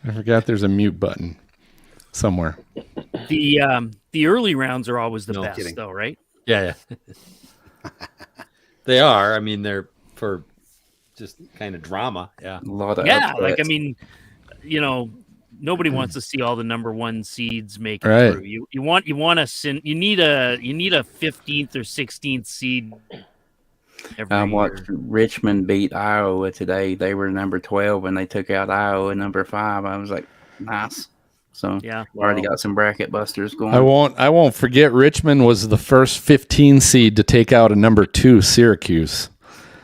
I forgot there's a mute button somewhere. The early rounds are always the best, kidding. though, right? Yeah. They are. I mean, they're for just kind of drama. Yeah. A lot of Yeah, upsets. like I mean, nobody wants to see all the number one seeds make it Right. through. You need a 15th or 16th seed. I watched Richmond beat Iowa today. They were number 12 and they took out Iowa number 5. I was like, nice. So Yeah, already got some bracket busters going. I won't forget Richmond was the first 15 seed to take out a number 2 Syracuse.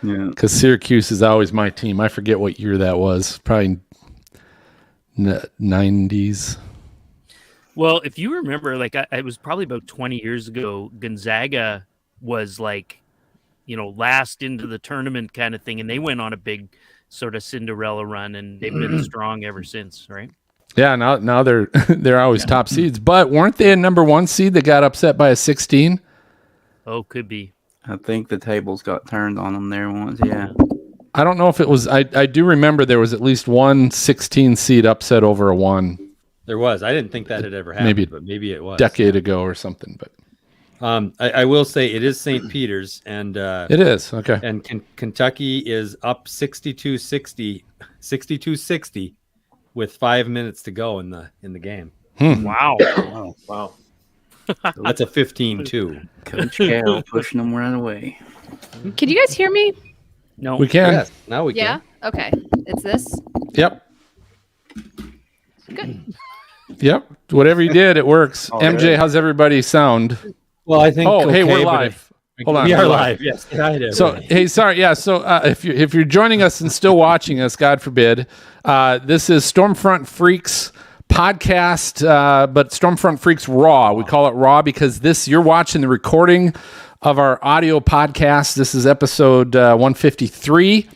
Yeah. Because Syracuse is always my team. I forget what year that was. Probably 90s. Well, if you remember, like it was probably about 20 years ago, Gonzaga was like, last into the tournament kind of thing, and they went on a big sort of Cinderella run, and they've been strong ever since, right? Yeah, now they're always top seeds. But weren't they a number 1 seed that got upset by a 16? Oh, could be. I think the tables got turned on them there once. Yeah. I don't know if it was. I do remember there was at least one 16 seed upset over a 1. There was. I didn't think that had ever happened, but maybe it was. Decade ago or something. But I will say it is St. Peter's, and it is okay. And Kentucky is up 62-60 with 5 minutes to go in the game. Wow. Wow. That's a 15-2. Coach Carroll pushing them right away. Can you guys hear me? No, we can. Yes, now we Yeah. can. Okay. It's this. Yep. Good. Yep. Whatever you did, it works. MJ, how's everybody sound? Well, I think. Oh, hey, okay, we're but live. Hold on. We we're are live. Yes. So, hey, sorry. Yeah. So, if you're joining us and still watching us, God forbid, this is Stormfront Freaks podcast, but Stormfront Freaks Raw. We call it Raw because you're watching the recording of our audio podcast. This is episode 153.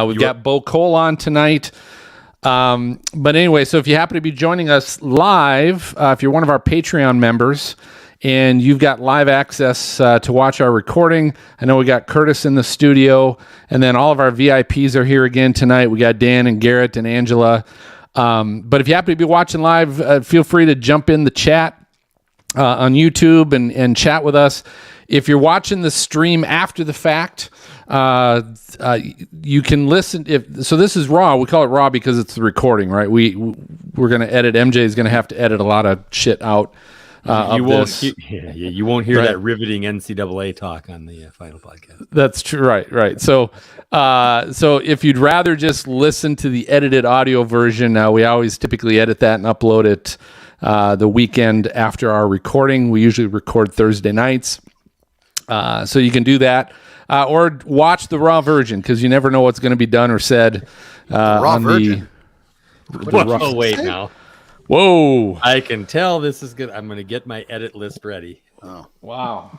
We've got Beau Cole on tonight. But anyway, so if you happen to be joining us live, if you're one of our Patreon members and you've got live access to watch our recording, I know we got Curtis in the studio, and then all of our VIPs are here again tonight. We got Dan and Garrett and Angela. But if you happen to be watching live, feel free to jump in the chat on YouTube and chat with us. If you're watching the stream after the fact, you can listen. So this is Raw. We call it Raw because it's the recording, right? We're going to edit. MJ is going to have to edit a lot of shit out. You won't hear that riveting NCAA talk on the final podcast. That's true. Right. So if you'd rather just listen to the edited audio version, we always typically edit that and upload it the weekend after our recording. We usually record Thursday nights. So you can do that, or watch the raw version because you never know what's going to be done or said. Raw version. Oh, wait now. Whoa! I can tell this is good. I'm going to get my edit list ready. Oh, wow!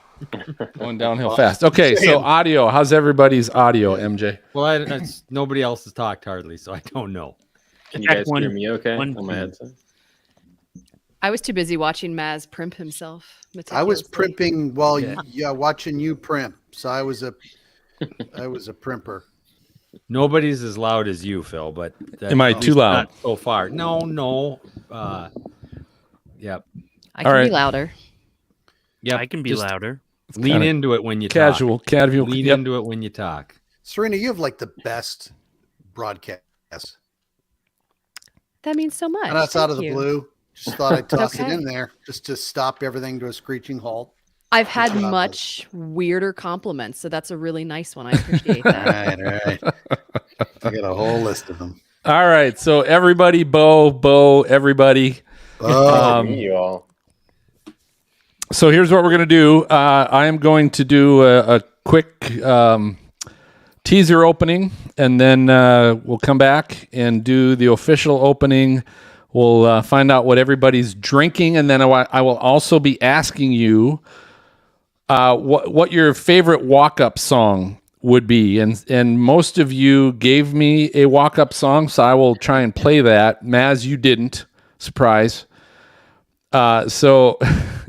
Going downhill fast. Okay, so audio. How's everybody's audio, MJ? Well, nobody else has talked hardly, so I don't know. Can you guys hear me okay on my headset? I was too busy watching Maz primp himself. I was primping while watching you primp. So I was a primper. Nobody's as loud as you, Phil. But am I too loud so far? No. Yep. I can be louder. Yeah, I can be louder. Lean into it when you casual. Lean into it when you talk. Serena, you have like the best broadcast. That means so much. And that's out of the blue. Just thought I'd toss Okay. it in there just to stop everything to a screeching halt. I've had much weirder compliments, so that's a really nice one. I appreciate that. All right. I got a whole list of them. All right, so everybody, Beau, everybody. You all. So here's what we're going to do. I am going to do a quick teaser opening, and then we'll come back and do the official opening. We'll find out what everybody's drinking, and then I will also be asking you what your favorite walk-up song would be. And most of you gave me a walk-up song, so I will try and play that. Maz, you didn't. Surprise. So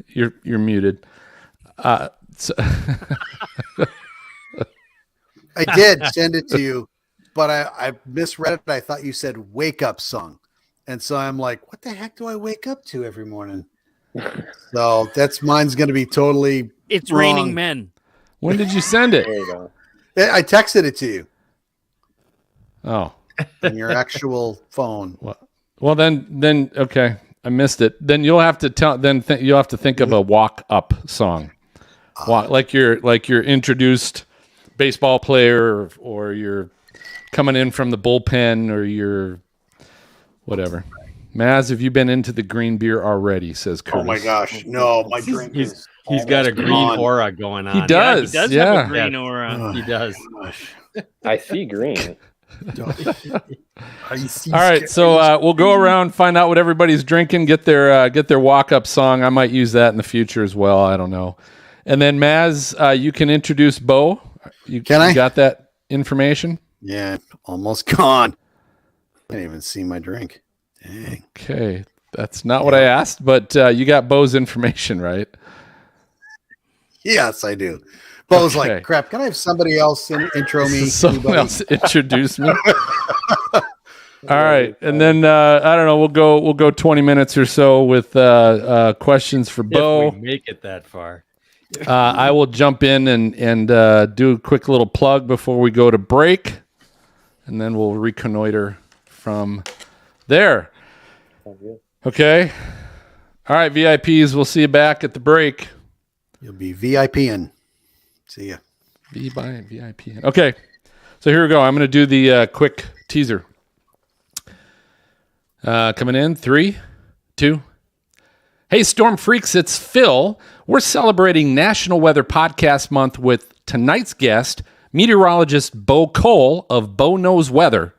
you're muted. So I did send it to you, but I misread it. I thought you said wake up song. And so I'm like, what the heck do I wake up to every morning? So mine's going to be totally It's wrong. Raining Men. When did you send it? There you go. I texted it to you Oh, on your actual phone. well then okay, I missed it. Then you'll have to tell. Then you'll have to think of a walk up song, like you're introduced baseball player, or you're coming in from the bullpen, or you're whatever. Maz, have you been into the green beer already? Says Curtis. Oh my gosh, no, my drink is. He's got a green aura going on. He does. Yeah, he does have a green aura. He does. I see green. All right, so we'll go around, find out what everybody's drinking, get their walk-up song. I might use that in the future as well. I don't know. And then Maz, you can introduce Beau. You got that information? Yeah, almost gone. I can't even see my drink. Dang. Okay, that's not what I asked, but you got Beau's information, right? Yes, I do. Beau's Okay. like, crap, can I have somebody else intro me? Someone else introduce me. All right, and then I don't know. We'll go 20 minutes or so with questions for Beau. If we make it that far. I will jump in and do a quick little plug before we go to break, and then we'll reconnoiter from there. Okay. All right, VIPs. We'll see you back at the break. You'll be VIPing. See ya. VIPing. Okay. So here we go. I'm going to do the quick teaser. Coming in, 3, 2. Hey, Storm Freaks, it's Phil. We're celebrating National Weather Podcast Month with tonight's guest, meteorologist Beau Cole of Beau Knows Weather.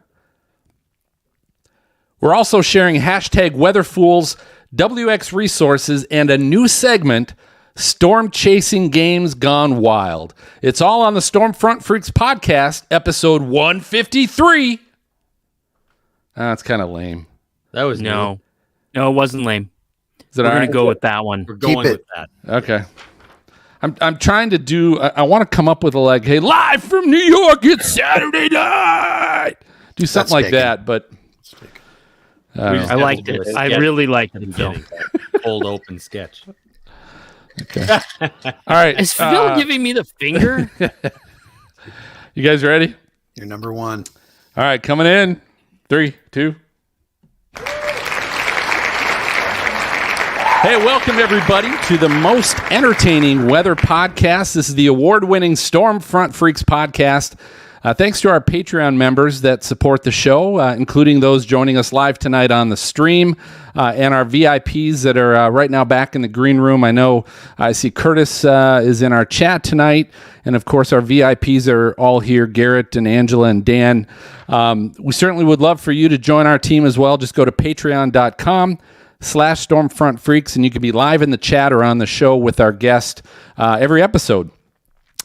We're also sharing #WeatherFools, WX Resources, and a new segment, Storm Chasing Games Gone Wild. It's all on the Stormfront Freaks podcast, episode 153. That's kind of lame. That was No, it wasn't lame. Is it We're all going right? to go with that one. We're going Keep it. with that. Okay. I'm trying to do, I want to come up with hey, live from New York, it's Saturday night. Do something like taken. that, but I liked it. I really liked it, Phil. Cold open sketch. okay. All right. Is Phil giving me the finger? You guys ready? You're number one. All right, coming in. 3, 2. Hey, welcome everybody to the most entertaining weather podcast. This is the award-winning Stormfront Freaks podcast. Thanks to our Patreon members that support the show, including those joining us live tonight on the stream, and our VIPs that are right now back in the green room. I know I see Curtis is in our chat tonight, and of course our VIPs are all here, Garrett and Angela and Dan. We certainly would love for you to join our team as well. Just go to patreon.com/Stormfront Freaks, and you can be live in the chat or on the show with our guest every episode.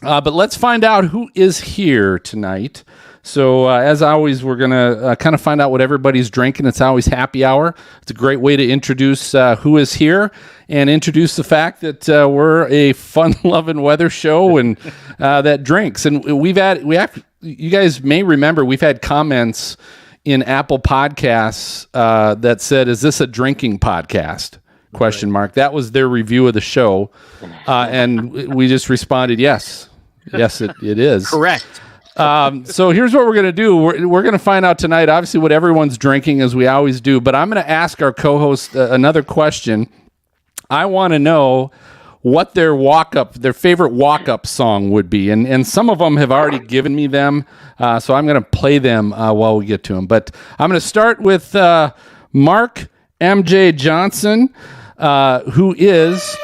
But let's find out who is here tonight. So as always, we're going to kind of find out what everybody's drinking. It's always happy hour. It's a great way to introduce who is here and introduce the fact that we're a fun-loving weather show and that drinks. And you guys may remember, we've had comments in Apple Podcasts that said, "Is this a drinking podcast?" ? That was their review of the show, and we just responded, "Yes, it is Correct." So here's what we're gonna do. We're gonna find out tonight, obviously, what everyone's drinking, as we always do. But I'm gonna ask our co-host another question. I want to know what their favorite walk-up song would be, and some of them have already given me them. So I'm gonna play them while we get to them. But I'm gonna start with Mark MJ Johnson, who is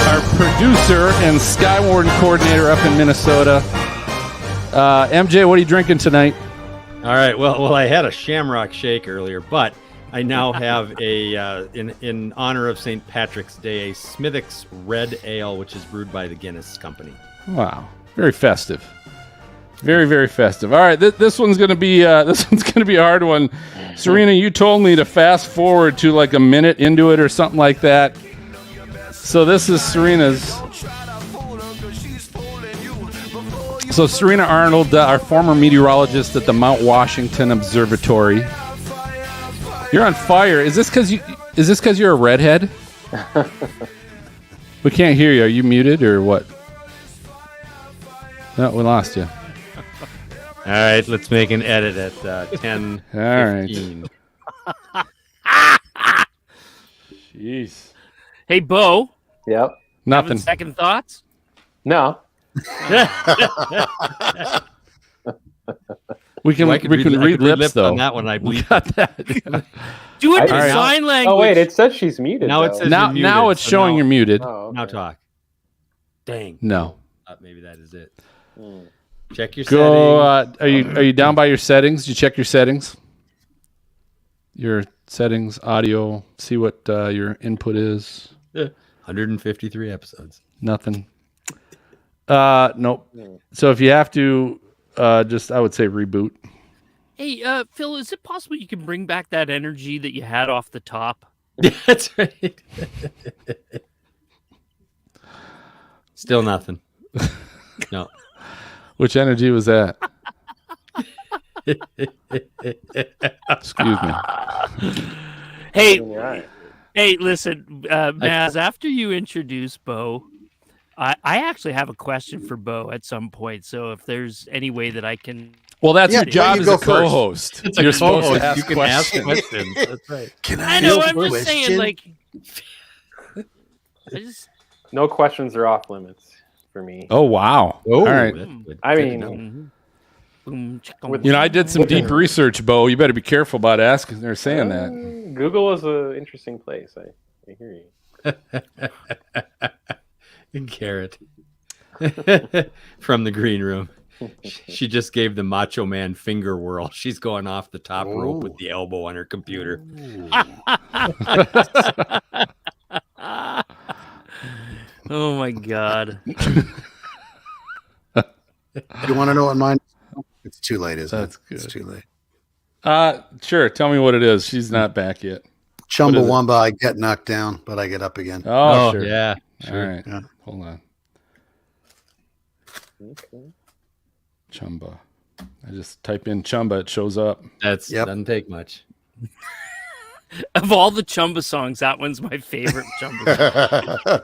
our producer and Skywarden coordinator up in Minnesota. MJ, what are you drinking tonight? All right. Well, I had a Shamrock Shake earlier, but I now have in honor of St. Patrick's Day, a Smithwick's Red Ale, which is brewed by the Guinness Company. Wow, very festive. Very, very festive. All right, this one's gonna be a hard one. Serena, you told me to fast forward to like a minute into it or something like that. So this is Serena's So Serena Arnold, our former meteorologist at the Mount Washington Observatory. You're on fire. Is this because you're a redhead? We can't hear you. Are you muted or what? No, we lost you. All right, let's make an edit at 10. All right. 15. Jeez. Hey, Beau. Yep. Nothing. Having second thoughts? No. We can I could read lips though. on that one, I We believe. got that. Do it in All right. sign language. Oh wait, it says she's muted. Now it though. says- now you're now muted, it's so showing now- you're muted. Oh, Now okay. talk. Dang. No. Maybe that is it. Hmm. Check your Go. settings. Are you down by your settings? Did you check your settings? Your settings, audio. See what your input is. 153 episodes. Nothing. Nope. So if you have to, just I would say reboot. Hey, Phil, is it possible you can bring back that energy that you had off the top? That's right. Still nothing. No. Which energy was that? Excuse me. Hey, All right. hey, listen, Maz, after you introduce Beau, I actually have a question for Beau at some point. So if there's any way that I can... Well, that's Yeah, your job you as go a first. co-host. It's a You're supposed co-host. to ask You can questions. ask questions. That's right. Can I know, ask I'm a just saying, question? like... I just... No questions are off limits for me. Oh wow! Oh, All right. that's good. I Good to mean, know. Mhm. Boom, chicka, With- You know, I did some deep research, Beau. You better be careful about asking or saying that. Google is an interesting place. I hear you. Carrot. From the green room. She just gave the Macho Man finger whirl. She's going off the top rope with the elbow on her computer. Oh my God. You want to know what mine? It's too late, isn't That's it? It's good. too late. Sure. Tell me what it is. She's not back yet. Chumbawamba, I get knocked down, but I get up again. Oh, sure. yeah. All Sure. right. Yeah. Hold on. Okay. Chumba. I just type in Chumba. It shows up. That's Yep. doesn't take much. Of all the Chumba songs, that one's my favorite Chumba song.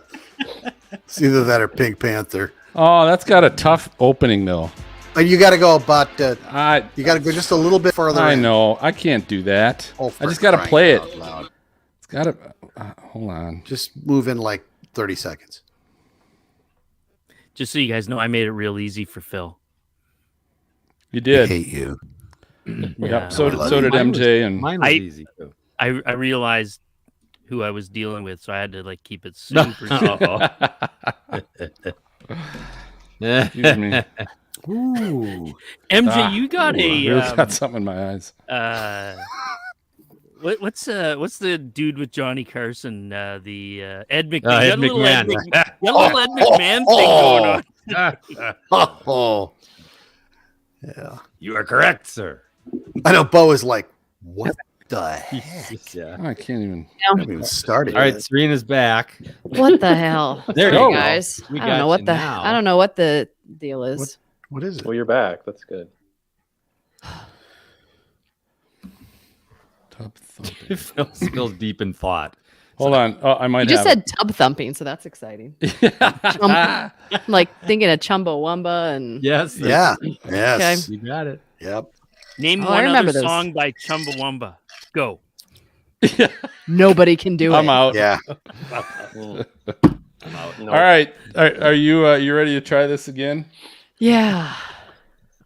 It's either that or Pink Panther. Oh, that's got a tough opening though. You got to go about. I You got to go just a little bit further. I in. know. I can't do that. Oh, I for just got to crying play it. out loud. It's got to. Hold on. Just move in like 30 seconds. Just so you guys know, I made it real easy for Phil. You I did. hate you. Yeah. Yep. So I did Mine was- MJ and Mine was I- easy too. I realized who I was dealing with, so I had to like keep it super. excuse me. Ooh. MJ, you got I really a got something in my eyes. what's the dude with Johnny Carson? The Ed McMahon. Ed You got a little Ed McMahon. Mc- you got a little Ed McMahon thing going on. Oh. Yeah. You are correct, sir. I know Beau is like, what the heck? Yeah. I can't even. I haven't even started. All right, yet. Serena's back. What the hell? There Sorry, you go. guys. We I got don't know you what the now. I don't know what the deal is. What is it? Well, you're back. That's good. Tub thumping. Phil's deep in thought. Hold on. Oh, I might You just have said tub thumping, so that's exciting. it. I'm like thinking of Chumbawamba and Yes. Yeah. Yes. You got it. Yep. Name Oh, I one remember other those. song by Chumbawamba. Go. nobody can do it. I'm out. Yeah. I'm out. No. All right. Are you you ready to try this again? Yeah.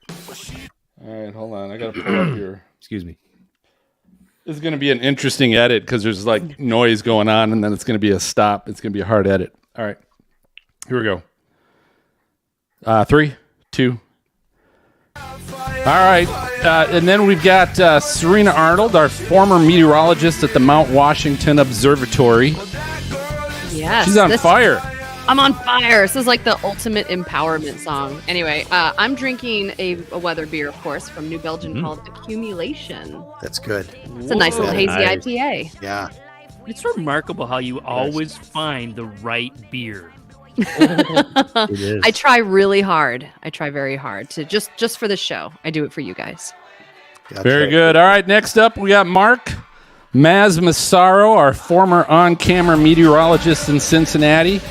All right. Hold on. I got to pull up your. Excuse me. This is going to be an interesting edit because there's like noise going on, and then it's going to be a stop. It's going to be a hard edit. All right. Here we go. 3, 2. All right. And then we've got Serena Arnold, our former meteorologist at the Mount Washington Observatory. Yes. She's on this- fire. I'm on fire. This is like the ultimate empowerment song. Anyway, I'm drinking a weather beer, of course, from New Belgium called Accumulation. That's good. It's a nice little hazy Nice. IPA. Yeah. It's remarkable how you always find the right beer. It is. I try really hard. I try very hard to just for the show. I do it for you guys. That's Very right. good. All right, next up we got Mark Massaro, our former on-camera meteorologist in Cincinnati.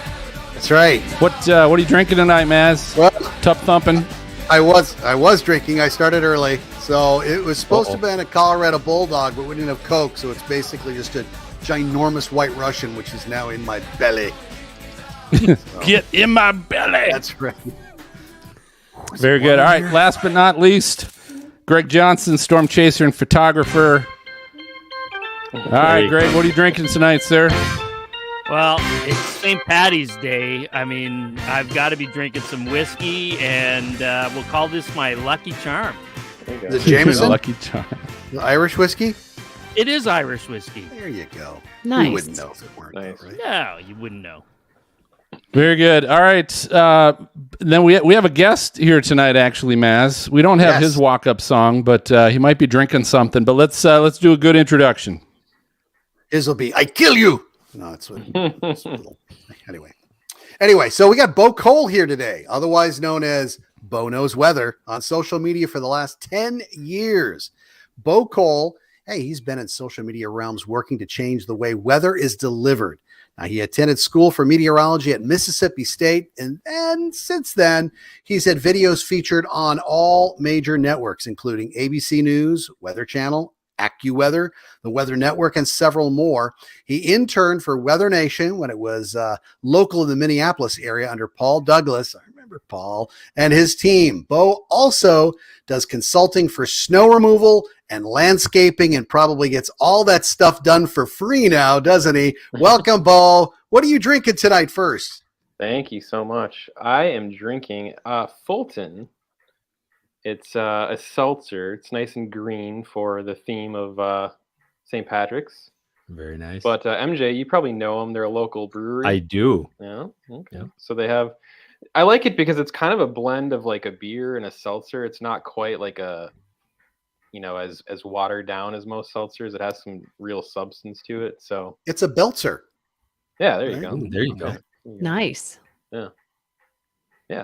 That's right. What are you drinking tonight, Maz? Well, Tough thumping. I was drinking. I started early, so it was supposed to have been a Colorado Bulldog, but we didn't have Coke, so it's basically just a ginormous White Russian, which is now in my belly. Get in my belly. That's right. Very good. All right, last but not least, Greg Johnson, storm chaser and photographer. All right, Greg, what are you drinking tonight, sir? Well, it's St. Patty's Day. I mean, I've got to be drinking some whiskey, and we'll call this my Lucky Charm. There you go. The Jameson, Lucky Charm. the Irish whiskey. It is Irish whiskey. There you go. Nice. You wouldn't know if it weren't, Nice. though, right? No, you wouldn't know. Very good. All right. Then we have a guest here tonight, actually, Maz. We don't have Yes. his walk-up song, but he might be drinking something. But let's do a good introduction. His will be "I kill you." No, it's anyway. So we got Beau Cole here today, otherwise known as Beau Knows Weather, on social media for the last 10 years. Beau Cole, hey, he's been in social media realms working to change the way weather is delivered. Now, he attended school for meteorology at Mississippi State, and since then, he's had videos featured on all major networks, including ABC News, Weather Channel, AccuWeather, the Weather Network, and several more. He interned for Weather Nation when it was local in the Minneapolis area under Paul Douglas. I remember Paul and his team. Beau also does consulting for snow removal and landscaping, and probably gets all that stuff done for free now, doesn't he? Welcome, Beau. What are you drinking tonight first? Thank you so much. I am drinking Fulton. It's a seltzer. It's nice and green for the theme of St. Patrick's. Very nice. But MJ, you probably know them. They're a local brewery. I do. Yeah. Okay. Yeah. So they have. I like it because it's kind of a blend of like a beer and a seltzer. It's not quite like a, as watered down as most seltzers. It has some real substance to it. So It's a Belzer. yeah, there you Right. go. Ooh, there you go. Nice. Yeah,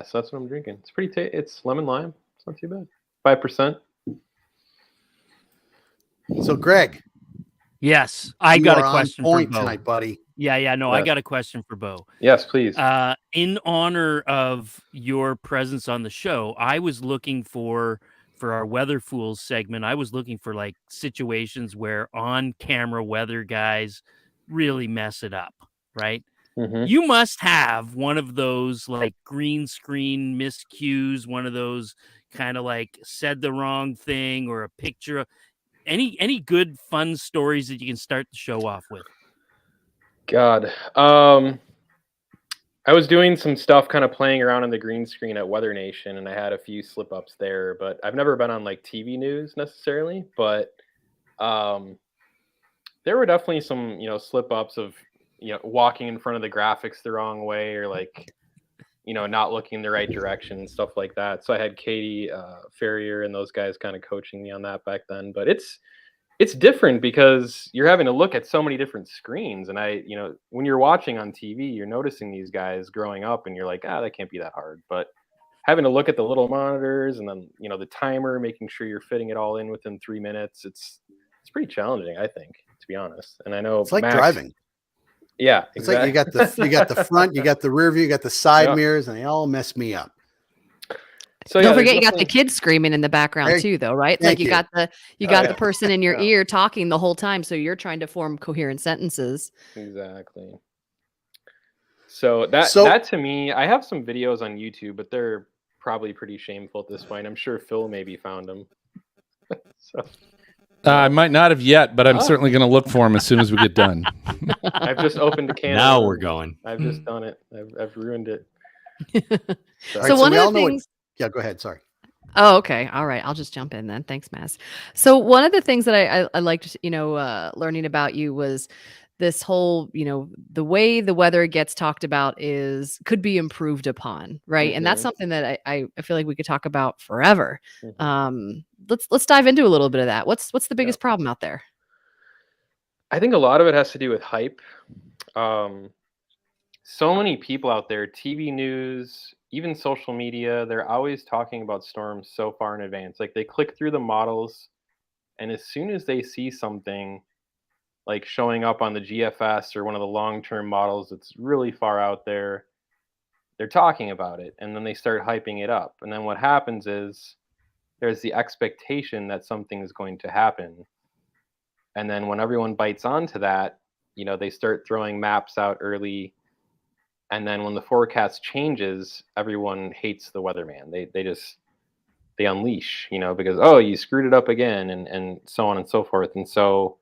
so that's what I'm drinking. It's pretty. It's lemon lime. It's not too bad. 5%. So, Greg, Yes, I you got are a on question for point Beau. tonight, buddy. Yeah, no, I Yes. got a question for Beau. Yes, please. In honor of your presence on the show, I was looking for our Weather Fools segment. I was looking for like situations where on-camera weather guys really mess it up, right? Mhm. You must have one of those like green screen miscues, one of those kind of like said the wrong thing or a picture of any good fun stories that you can start the show off with. God. I was doing some stuff kind of playing around on the green screen at Weather Nation, and I had a few slip ups there, but I've never been on like TV news necessarily, but there were definitely some, slip ups of, walking in front of the graphics the wrong way, or like, not looking the right direction and stuff like that. So I had Katie Ferrier and those guys kind of coaching me on that back then, but it's different because you're having to look at so many different screens. And when you're watching on TV, you're noticing these guys growing up and you're like, that can't be that hard. But having to look at the little monitors and then, the timer, making sure you're fitting it all in within 3 minutes. It's pretty challenging, I think, to be honest. And I know It's like Max, driving. Yeah. It's exactly. like you got the front, you got the rear view, you got the side Yeah. mirrors, and they all mess me up. So Don't yeah, forget you there's got the kids screaming in the background Hey, too, though, right? thank Like you you. got the yeah. person in your Yeah. ear talking the whole time, so you're trying to form coherent sentences. Exactly. So that to me, I have some videos on YouTube, but they're probably pretty shameful at this point. I'm sure Phil maybe found them. So I might not have yet, but I'm certainly going to look for him as soon as we get done. I've just opened a can. Now of we're worms. going. I've just done it. I've ruined it. All right, So one we of all the know things. Yeah, go ahead. Sorry. Oh, okay. All right. I'll just jump in then. Thanks, Maz. So one of the things that I liked, learning about you was this whole, the way the weather gets talked about could be improved upon, right? And that's Mhm. something that I feel like we could talk about forever. Mhm. Let's dive into a little bit of that. What's the biggest problem out there? I think a lot of it has to do with hype. so many people out there, TV news, even social media, they're always talking about storms so far in advance. Like they click through the models, and as soon as they see something like showing up on the GFS or one of the long-term models that's really far out there, they're talking about it, and then they start hyping it up. And then what happens is there's the expectation that something is going to happen. And then when everyone bites onto that, you know, they start throwing maps out early. And then when the forecast changes, everyone hates the weatherman. They unleash, you know, because, oh, you screwed it up again, and so on and so forth. And so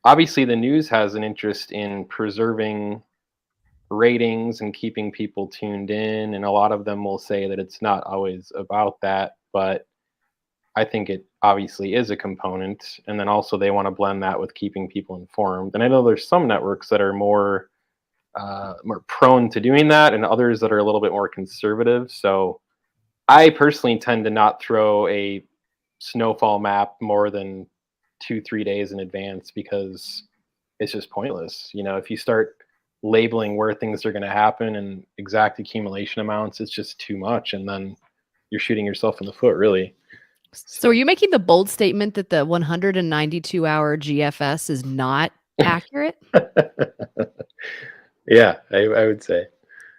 obviously the news has an interest in preserving ratings and keeping people tuned in. And a lot of them will say that it's not always about that, but I think it obviously is a component. And then also they want to blend that with keeping people informed. And I know there's some networks that are more prone to doing that, and others that are a little bit more conservative. So I personally tend to not throw a snowfall map more than 2-3 days in advance, because it's just pointless. You know, if you start labeling where things are going to happen and exact accumulation amounts, it's just too much, and then you're shooting yourself in the foot, really. So are you making the bold statement that the 192-hour GFS is not accurate? Yeah, I would say.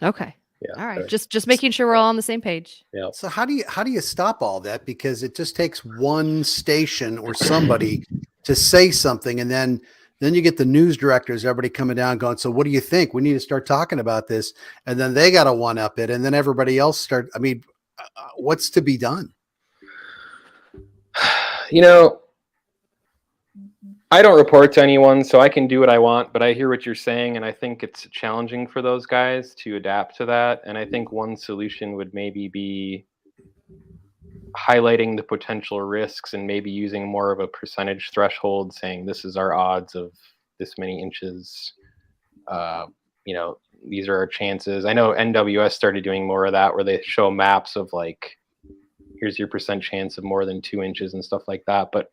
Okay. Yeah. All right. Just making sure we're all on the same page. Yeah. So how do you stop all that? Because it just takes one station or somebody to say something, and then you get the news directors, everybody coming down going, so what do you think? We need to start talking about this. And then they got to one up it, and then everybody else I mean, what's to be done? You know, I don't report to anyone, so I can do what I want, but I hear what you're saying, and I think it's challenging for those guys to adapt to that. And I think one solution would maybe be highlighting the potential risks and maybe using more of a percentage threshold, saying this is our odds of this many inches. You know, these are our chances. I know NWS started doing more of that, where they show maps of like, here's your percent chance of more than 2 inches and stuff like that. But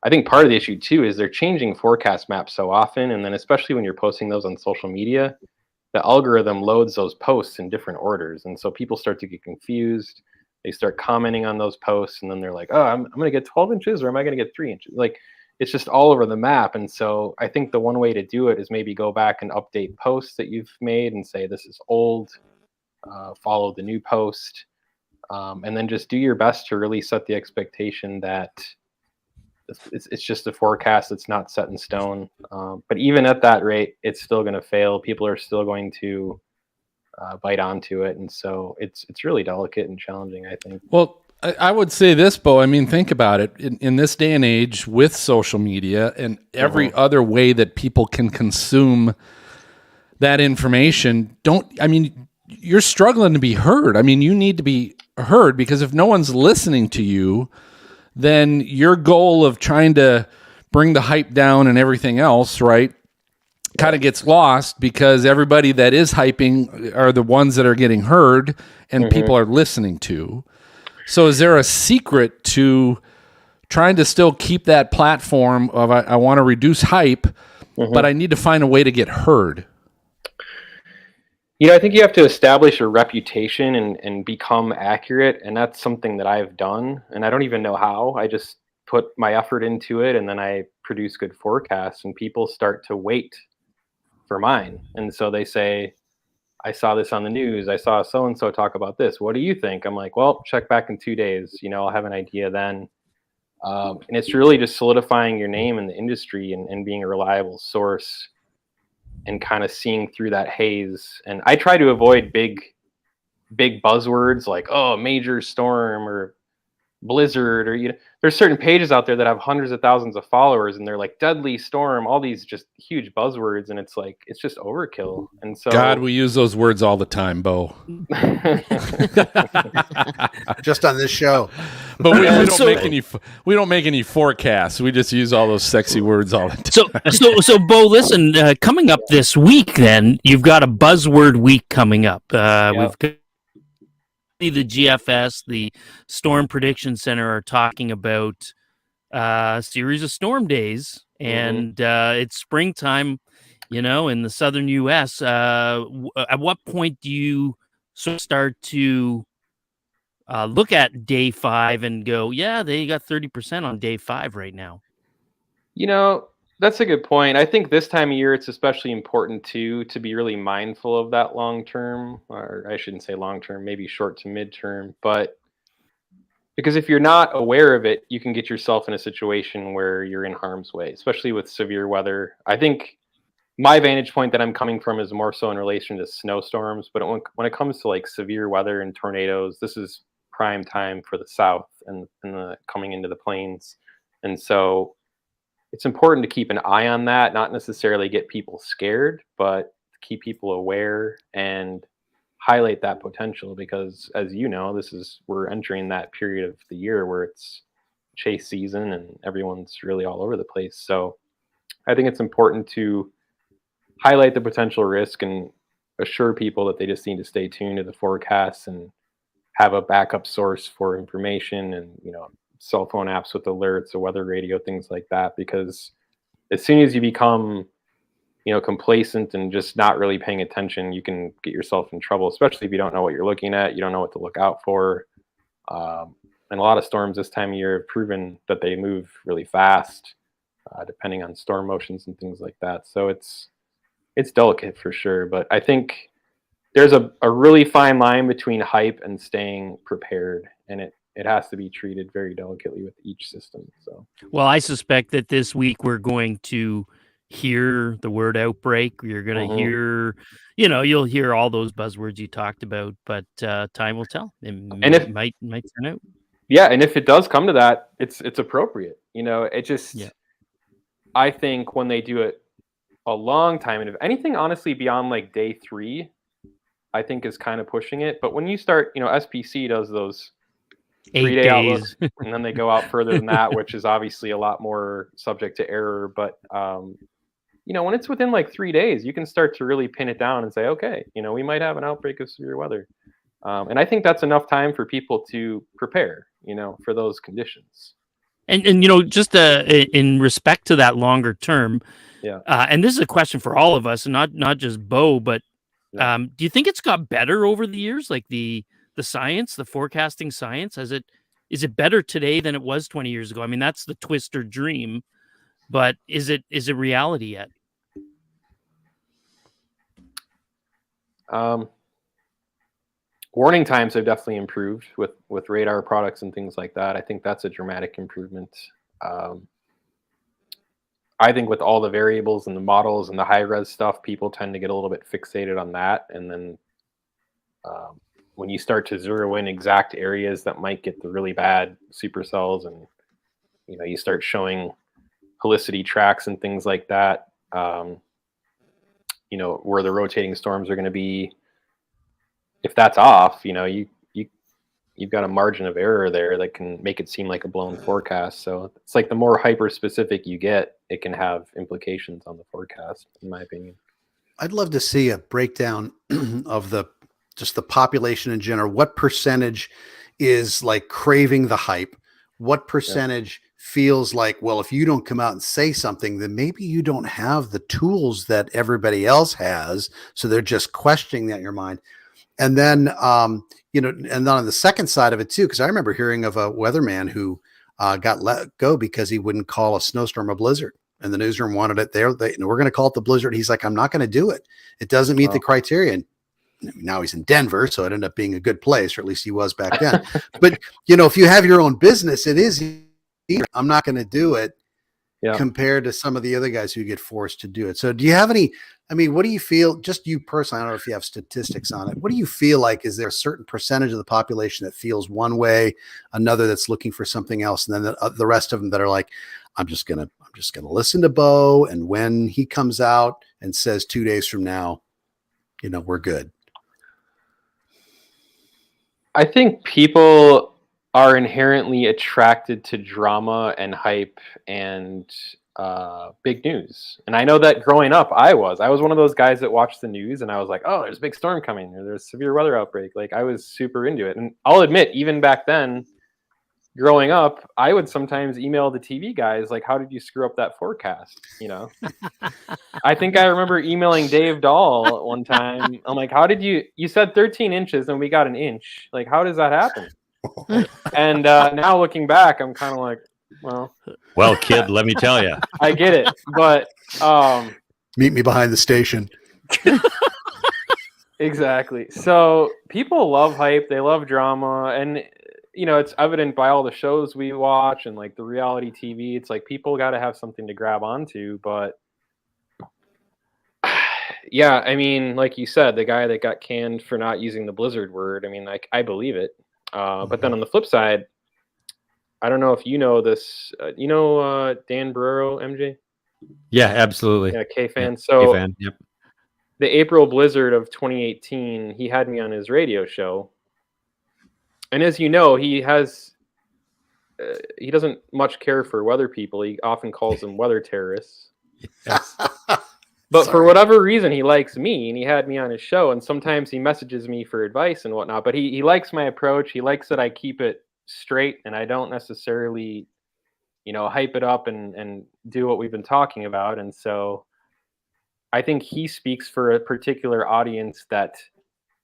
I think part of the issue too is they're changing forecast maps so often, and then especially when you're posting those on social media, the algorithm loads those posts in different orders, and so people start to get confused. They start commenting on those posts, and then they're like, oh, I'm going to get 12 inches, or am I going to get 3 inches? Like, it's just all over the map. And so I think the one way to do it is maybe go back and update posts that you've made and say, this is old, follow the new post, and then just do your best to really set the expectation that it's just a forecast that's not set in stone. But even at that rate, it's still going to fail. People are still going to bite onto it, and so it's really delicate and challenging, I think. Well, I would say this, Beau. I mean, think about it. In this day and age, with social media and every other way that people can consume that information, you're struggling to be heard. I mean, you need to be heard, because if no one's listening to you, then your goal of trying to bring the hype down and everything else, right, kind of gets lost, because everybody that is hyping are the ones that are getting heard and people are listening to. So is there a secret to trying to still keep that platform of I want to reduce hype, but I need to find a way to get heard? You know, I think you have to establish a reputation and become accurate, and that's something that I've done, and I don't even know how. I just put my effort into it, and then I produce good forecasts, and people start to wait for mine. And so they say, I saw this on the news. I saw so-and-so talk about this. What do you think? I'm like, well, check back in 2 days. You know, I'll have an idea then. And it's really just solidifying your name in the industry and being a reliable source and kind of seeing through that haze. And I try to avoid big buzzwords like, oh, major storm or blizzard, or, you know, there's certain pages out there that have hundreds of thousands of followers, and they're like deadly storm, all these just huge buzzwords, and it's like, it's just overkill. And so God, we use those words all the time, Beau. Just on this show. But we don't make any forecasts. We just use all those sexy words all the time. So Beau, listen, coming up this week, then you've got a buzzword week coming up. We've got the GFS, the Storm Prediction Center, are talking about a series of storm days, and it's springtime in the southern U.S. At what point do you sort of start to look at day 5 and go, yeah, they got 30% on day 5 right now? That's a good point. I think this time of year, it's especially important to be really mindful of that long term, or I shouldn't say long term, maybe short to mid term. But because if you're not aware of it, you can get yourself in a situation where you're in harm's way, especially with severe weather. I think my vantage point that I'm coming from is more so in relation to snowstorms. But when it comes to like severe weather and tornadoes, this is prime time for the South and coming into the plains. And so it's important to keep an eye on that, not necessarily get people scared, but keep people aware and highlight that potential, because as you know, we're entering that period of the year where it's chase season and everyone's really all over the place. So I think it's important to highlight the potential risk and assure people that they just need to stay tuned to the forecasts and have a backup source for information and, cell phone apps with alerts, a weather radio, things like that. Because as soon as you become, complacent and just not really paying attention, you can get yourself in trouble, especially if you don't know what you're looking at, you don't know what to look out for. And a lot of storms this time of year have proven that they move really fast, depending on storm motions and things like that. So it's delicate for sure, but I think there's a really fine line between hype and staying prepared, and it has to be treated very delicately with each system. So, well, I suspect that this week we're going to hear the word outbreak. You're going to hear, you'll hear all those buzzwords you talked about, but time will tell. It might turn out. Yeah, and if it does come to that, it's appropriate. It just, I think when they do it a long time, and if anything, honestly, beyond like day 3, I think is kind of pushing it. But when you start, SPC does those 3-day outlooks, and then they go out further than that, which is obviously a lot more subject to error. But when it's within like 3 days, you can start to really pin it down and say, okay, we might have an outbreak of severe weather, and I think that's enough time for people to prepare, for those conditions. And just in respect to that longer term, and this is a question for all of us, and not just Beau, but do you think it's got better over the years, like the science, the forecasting science? Is it better today than it was 20 years ago? I mean, that's the twister dream, but is it reality yet? Warning times have definitely improved with radar products and things like that. I think that's a dramatic improvement. I think with all the variables and the models and the high res stuff, people tend to get a little bit fixated on that. And then when you start to zero in exact areas that might get the really bad supercells, and you start showing helicity tracks and things like that, where the rotating storms are going to be, if that's off, you've got a margin of error there that can make it seem like a blown forecast. So it's like the more hyper specific you get, it can have implications on the forecast, in my opinion. I'd love to see a breakdown of just the population in general. What percentage is like craving the hype? What percentage feels like, well, if you don't come out and say something, then maybe you don't have the tools that everybody else has. So they're just questioning that in your mind. And then, and then on the second side of it too, because I remember hearing of a weatherman who got let go because he wouldn't call a snowstorm a blizzard, and the newsroom wanted it there. We're going to call it the blizzard. He's like, I'm not going to do it. It doesn't meet the criteria. And now he's in Denver, so it ended up being a good place, or at least he was back then. But if you have your own business, it is easier. I'm not going to do it. Compared to some of the other guys who get forced to do it. So do you have any, what do you feel, just you personally, I don't know if you have statistics on it. What do you feel like? Is there a certain percentage of the population that feels one way, another that's looking for something else, and then the rest of them that are like, I'm just going to listen to Beau, and when he comes out and says 2 days from now, we're good? I think people are inherently attracted to drama and hype and big news. And I know that growing up, I was one of those guys that watched the news and I was like, oh, there's a big storm coming, or there's a severe weather outbreak. Like, I was super into it. And I'll admit, even back then, growing up, I would sometimes email the TV guys like, "How did you screw up that forecast?" You know, I think I remember emailing Dave Dahl one time. I'm like, "How did you said 13 inches and we got an inch? Like, how does that happen?" And now looking back, I'm kind of like, well, kid, let me tell you, I get it, but meet me behind the station. Exactly. So people love hype, they love drama, and you know, it's evident by all the shows we watch and like the reality TV. It's like people got to have something to grab onto. But yeah, I mean, like you said, the guy that got canned for not using the Blizzard word, I mean, like, I believe it. But then on the flip side, I don't know if you know this. You know Dan Barrero, MJ? Yeah, absolutely. Yeah, K-fan. Yeah, So K-fan, yep. The April blizzard of 2018, he had me on his radio show. And as you know, he doesn't much care for weather people. He often calls them weather terrorists. Yes. But for whatever reason, he likes me, and he had me on his show. And sometimes he messages me for advice and whatnot. But he likes my approach. He likes that I keep it straight and I don't necessarily, you know, hype it up and do what we've been talking about. And so I think he speaks for a particular audience that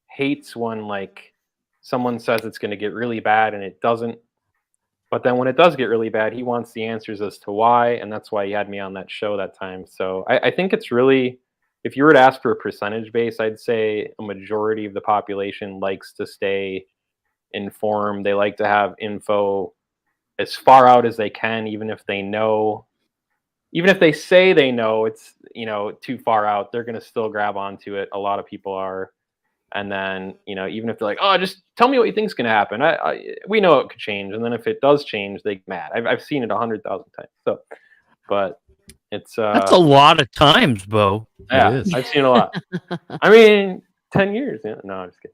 hates when like someone says it's going to get really bad and it doesn't. But then when it does get really bad, he wants the answers as to why. And that's why he had me on that show that time. So I think it's really, if you were to ask for a percentage base, I'd say a majority of the population likes to stay informed. They like to have info as far out as they can, even if they know, even if they say they know it's, you know, too far out, they're going to still grab onto it. A lot of people are. And then, you know, even if they're like, oh, just tell me what you think is going to happen. We know it could change. And then if it does change, they get mad. I've seen it 100,000 times. So, but it's that's a lot of times, Beau. Yeah, I've seen a lot. I mean, 10 years. Yeah. No, I'm just kidding.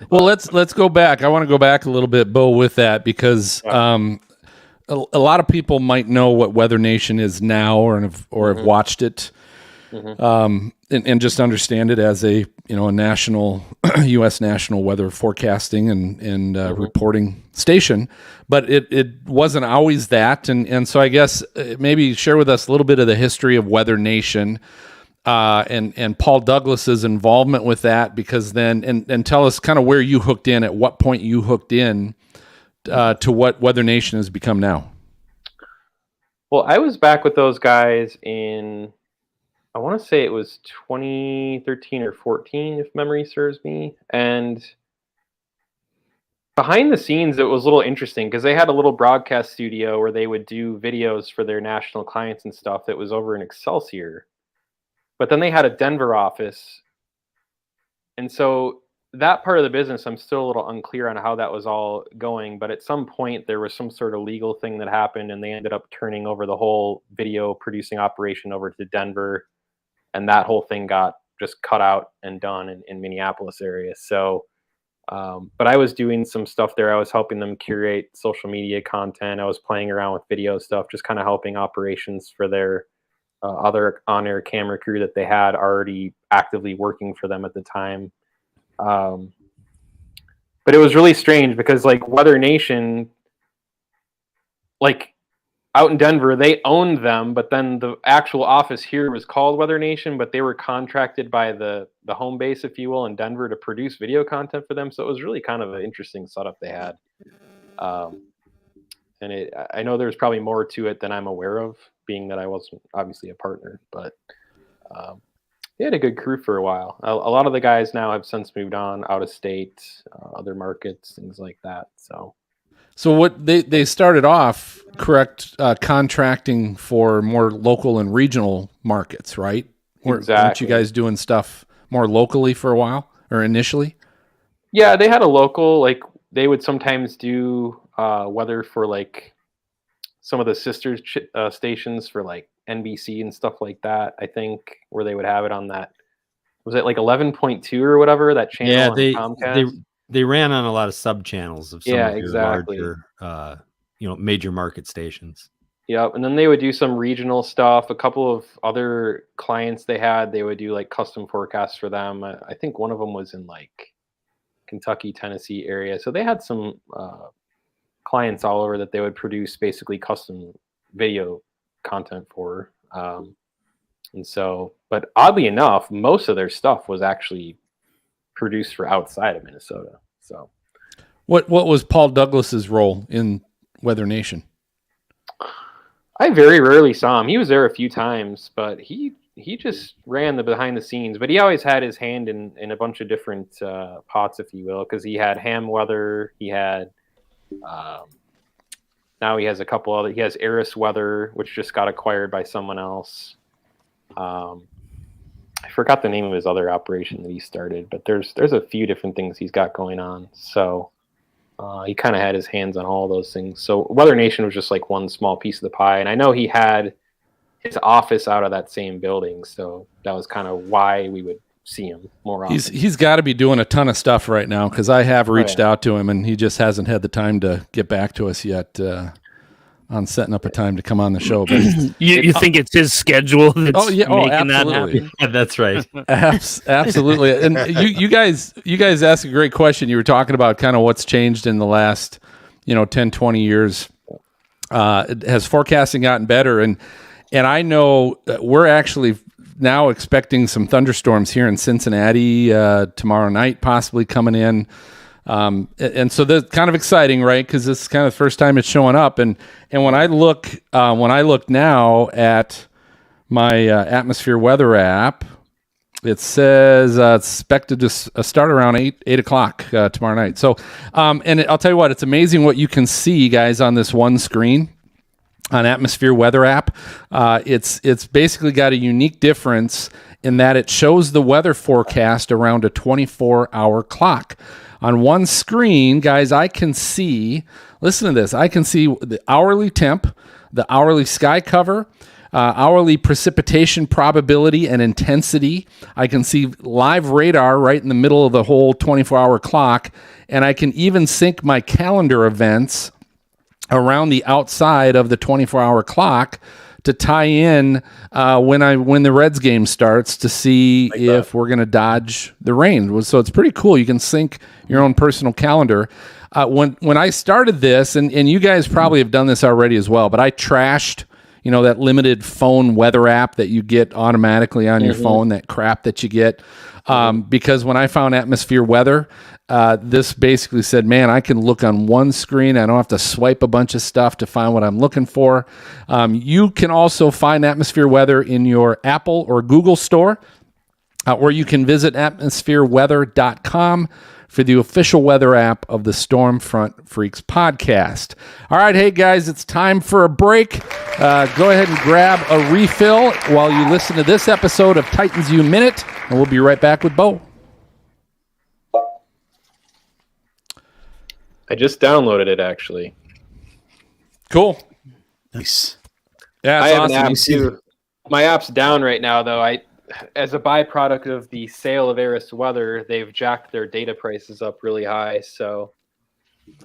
Well, let's go back. I want to go back a little bit, Beau, with that because a lot of people might know what Weather Nation is now, or have watched it, and just understand it as a national U.S. national weather forecasting and reporting station. But it wasn't always that, and so I guess maybe share with us a little bit of the history of Weather Nation. And Paul Douglas's involvement with that, because then and tell us kind of where you hooked in, at what point you hooked in to what Weather Nation has become now. Well, I was back with those guys in, I want to say it was 2013 or 14, if memory serves me. And behind the scenes, it was a little interesting because they had a little broadcast studio where they would do videos for their national clients and stuff that was over in Excelsior. But then they had a Denver office. And so that part of the business, I'm still a little unclear on how that was all going. But at some point, there was some sort of legal thing that happened, and they ended up turning over the whole video producing operation over to Denver. And that whole thing got just cut out and done in Minneapolis area. So, but I was doing some stuff there. I was helping them curate social media content. I was playing around with video stuff, just kind of helping operations for their other on-air camera crew that they had already actively working for them at the time. But it was really strange because like Weather Nation, like out in Denver, they owned them, but then the actual office here was called Weather Nation, but they were contracted by the home base, if you will, in Denver to produce video content for them. So it was really kind of an interesting setup they had. And I know there's probably more to it than I'm aware of, being that I wasn't obviously a partner, but they had a good crew for a while. A lot of the guys now have since moved on out of state, other markets, things like that. So what they started off, correct, contracting for more local and regional markets, right? Exactly. Weren't you guys doing stuff more locally for a while, or initially? Yeah, they had a local, like they would sometimes do weather for like some of the sister stations for like NBC and stuff like that, I think, where they would have it on that, was it like 11.2 or whatever, that channel on Comcast? They ran on a lot of sub channels of some of your exactly. larger major market stations. Yep. And then they would do some regional stuff. A couple of other clients they had, they would do like custom forecasts for them. I think one of them was in like Kentucky, Tennessee area. So they had some clients all over that they would produce basically custom video content for. And so, but oddly enough, most of their stuff was actually produced for outside of Minnesota. So what was Paul Douglas's role in Weather Nation? I very rarely saw him. He was there a few times, but he just ran the behind the scenes. But he always had his hand in a bunch of different pots, if you will, because he had Ham Weather. He had now he has a couple other. He has Eris Weather, which just got acquired by someone else. I forgot the name of his other operation that he started, but there's a few different things he's got going on. So he kind of had his hands on all those things. So Weather Nation was just like one small piece of the pie. And I know he had his office out of that same building. So that was kind of why we would see him more often. He's got to be doing a ton of stuff right now, because I have reached out to him and he just hasn't had the time to get back to us yet on setting up a time to come on the show. But you think it's his schedule that's making that happen? Yeah, that's right. Absolutely. And you guys asked a great question. You were talking about kind of what's changed in the last 10, 20 years. Has forecasting gotten better? And I know we're actually now expecting some thunderstorms here in Cincinnati tomorrow night, possibly coming in. And so that's kind of exciting, right? Because this is kind of the first time it's showing up. And when I look now at my atmosphere weather app, it says it's expected to start around 8 o'clock tomorrow night. So, and I'll tell you what, it's amazing what you can see, guys, on this one screen on atmosphere weather app. It's basically got a unique difference in that it shows the weather forecast around a 24-hour clock. On one screen, guys, I can see, listen to this, I can see the hourly temp, the hourly sky cover, hourly precipitation probability and intensity. I can see live radar right in the middle of the whole 24-hour clock, and I can even sync my calendar events around the outside of the 24-hour clock to tie in when the Reds game starts to see if we're going to dodge the rain. So it's pretty cool. You can sync your own personal calendar. When I started this, and you guys probably have done this already as well, but I trashed that limited phone weather app that you get automatically on your phone, that crap that you get. Because when I found atmosphere weather, this basically said, man, I can look on one screen. I don't have to swipe a bunch of stuff to find what I'm looking for. You can also find atmosphere weather in your Apple or Google store, or you can visit atmosphereweather.com for the official weather app of the Stormfront Freaks podcast. All right, hey guys, it's time for a break. Go ahead and grab a refill while you listen to this episode of Titans U Minute, and we'll be right back with Beau. I just downloaded it, actually. Cool. Nice. Yeah, I it's have awesome. an app too. My app's down right now, though. As a byproduct of the sale of Eris Weather, they've jacked their data prices up really high. So,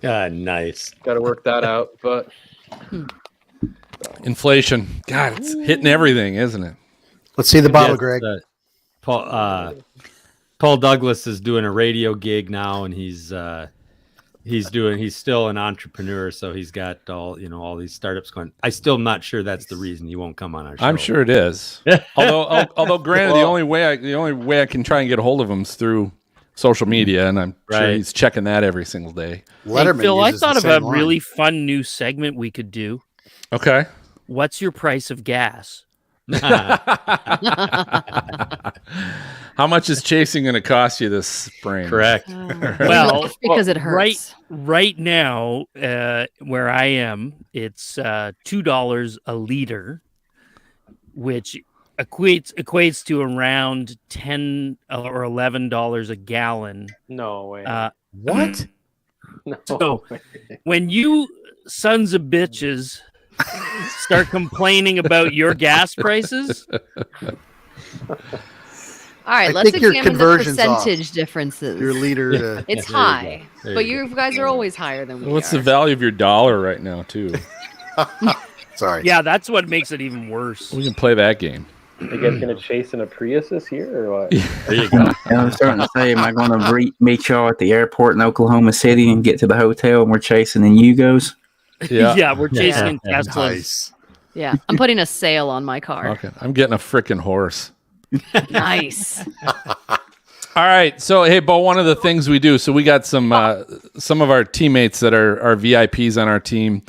Nice. got to work that out. But Inflation. God, it's hitting everything, isn't it? Let's see the bottle, Yes, Greg. Paul Douglas is doing a radio gig now, and he's still an entrepreneur, so he's got all these startups going. I still am not sure that's the reason he won't come on our show. I'm sure it is. although granted, the only way I can try and get a hold of him is through social media, and I'm sure he's checking that every single day. Letterman Hey, Phil, I uses thought the of a same line. really fun new segment we could do. Okay. What's your price of gas? How much is chasing going to cost you this spring? Correct. Well, because it hurts. Right now, where I am, it's $2 a liter, which equates to around $10 or $11 a gallon. no way. What? No So way. when you sons of bitches start complaining about your gas prices, All right, I let's think your examine the conversion's off. percentage differences. Your leader to It's There you high, go. There but you you guys are always higher than we What's are. the value of your dollar right now, too? sorry. yeah, that's what makes it even worse. We can play that game. You guys gonna chase in a Prius this year or what? There you go. And I'm starting to say, am I going to meet y'all at the airport in Oklahoma City and get to the hotel and we're chasing in Yugos? Yeah, we're chasing in Yeah. Teslas. Nice. Yeah, I'm putting a sail on my car. Okay, I'm getting a freaking horse. Nice. All right, so hey, Beau, one of the things we do, so we got some of our teammates that are VIPs on our team.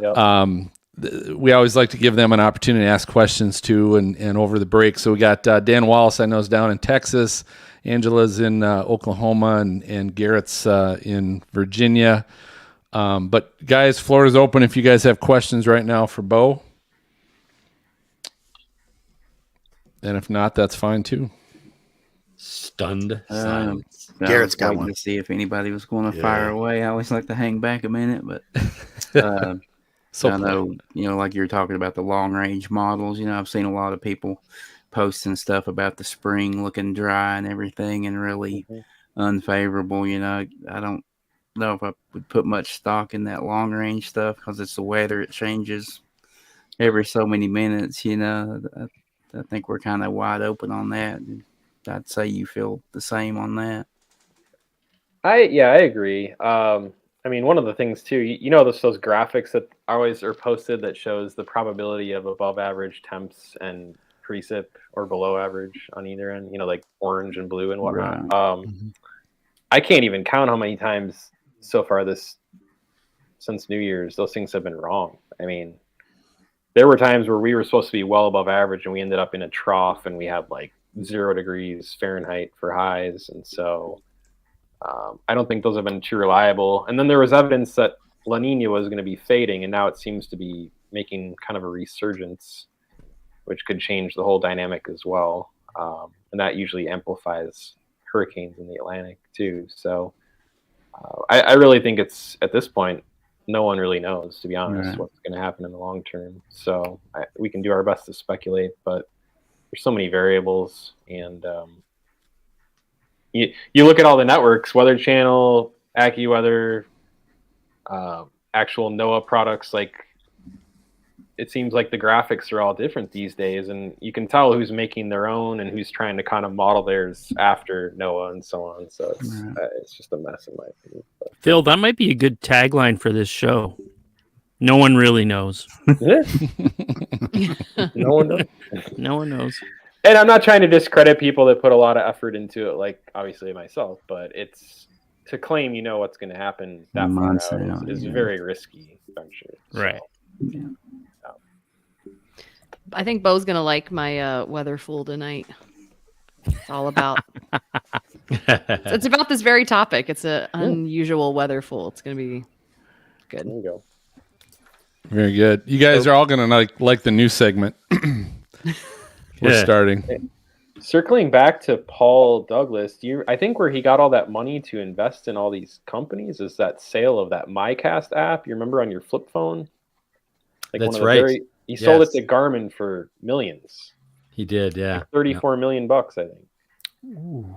Yep. We always like to give them an opportunity to ask questions too, and over the break. So we got Dan Wallace, I know, is down in Texas. Angela's in Oklahoma, and Garrett's in Virginia. But guys, floor is open if you guys have questions right now for Beau. And if not, that's fine too. Stunned silence. Garrett's I was got one. waiting to see if anybody was going to fire away. I always like to hang back a minute, but So I know, like you're talking about the long range models. I've seen a lot of people posting stuff about the spring looking dry and everything, and really unfavorable. I don't know if I would put much stock in that long range stuff because it's the weather; it changes every so many minutes. I think we're kind of wide open on that. I'd say you feel the same on that. I agree. I mean, one of the things too, those graphics that always are posted that shows the probability of above average temps and precip or below average on either end, like orange and blue and whatnot. Right. I can't even count how many times so far since New Year's, those things have been wrong. I mean, there were times where we were supposed to be well above average and we ended up in a trough and we had like 0 degrees Fahrenheit for highs. And so I don't think those have been too reliable. And then there was evidence that La Nina was going to be fading, and now it seems to be making kind of a resurgence, which could change the whole dynamic as well. And that usually amplifies hurricanes in the Atlantic too. So I really think it's, at this point, no one really knows, to be honest, what's going to happen in the long term. So we can do our best to speculate, but there's so many variables. And you look at all the networks, Weather Channel, AccuWeather, actual NOAA products, like it seems like the graphics are all different these days, and you can tell who's making their own and who's trying to kind of model theirs after NOAA and so on. So it's just a mess in my opinion. But. Phil, that might be a good tagline for this show. No one really knows. No one knows. No one knows. And I'm not trying to discredit people that put a lot of effort into it, like obviously myself, but it's to claim what's going to happen that far out is very risky venture. Right. Yeah. I think Beau's gonna like my weather fool tonight. It's all about. It's about this very topic. It's an unusual weather fool. It's gonna be good. There you go. very good. You guys are all gonna like the new segment. We're starting. Circling back to Paul Douglas, I think where he got all that money to invest in all these companies is that sale of that MyCast app. You remember on your flip phone? Like That's right. He sold it to Garmin for millions. He did, yeah. Like $34 million, I think. Ooh.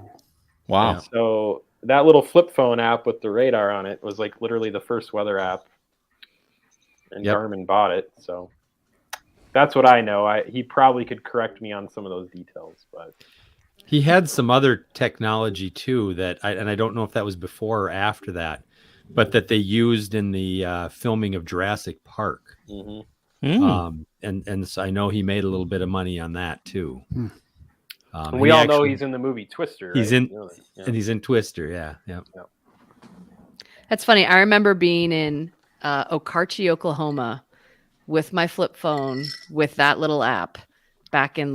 Wow. Yeah. So that little flip phone app with the radar on it was like literally the first weather app, and Garmin bought it. So that's what I know. He probably could correct me on some of those details, but he had some other technology too that I don't know if that was before or after that, but that they used in the filming of Jurassic Park. Mm-hmm. And so I know he made a little bit of money on that too. We all know he's in the movie Twister. Right? He's in, and he's in Twister. Yeah. That's funny. I remember being in Okarche, Oklahoma, with my flip phone with that little app back in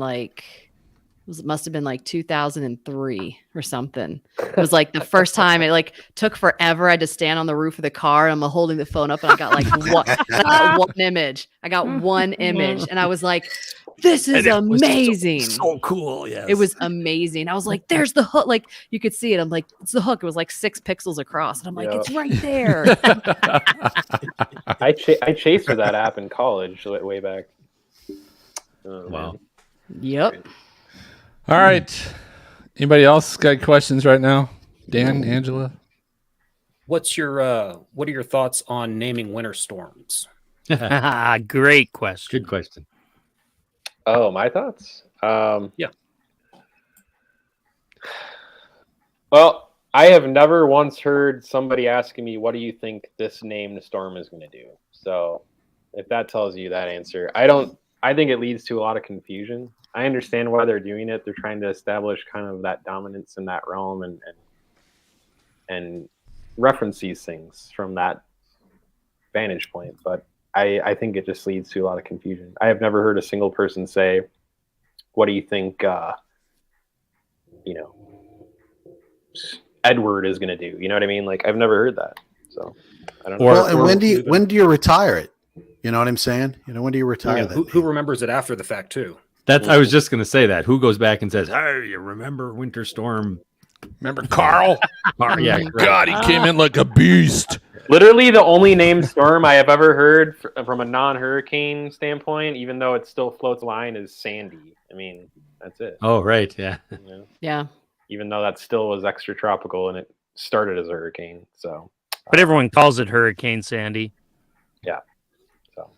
must have been like 2003 or something. It was like the first time. It took forever. I had to stand on the roof of the car and I'm holding the phone up and I got one image. I got one image and I was like, this is amazing. So cool. Yeah. It was amazing. I was like, there's the hook. Like you could see it. I'm like, it's the hook. It was like 6 pixels across. And I'm like, it's right there. I chased for that app in college way back. Wow. Yep. All right. Anybody else got questions right now? Dan, Angela? What are your thoughts on naming winter storms? Great question. Good question. Oh, my thoughts? Yeah. Well, I have never once heard somebody asking me, what do you think this named storm is going to do? So if that tells you that answer, I think it leads to a lot of confusion. I understand why they're doing it. They're trying to establish kind of that dominance in that realm and reference these things from that vantage point. But I think it just leads to a lot of confusion. I have never heard a single person say, what do you think, Edward is going to do? You know what I mean? Like, I've never heard that. So I don't know. Well, and when do you retire it? You know what I'm saying? When do you retire that? Who remembers it after the fact too? I was just going to say that. Who goes back and says, "Hey, you remember Winter Storm? Remember Carl? Yeah, God, he came in like a beast. Literally the only named storm I have ever heard from a non-hurricane standpoint, even though it still floats line, is Sandy. I mean, that's it. Oh, right, yeah. Yeah. Even though that still was extratropical and it started as a hurricane. So, But everyone calls it Hurricane Sandy. yeah. So,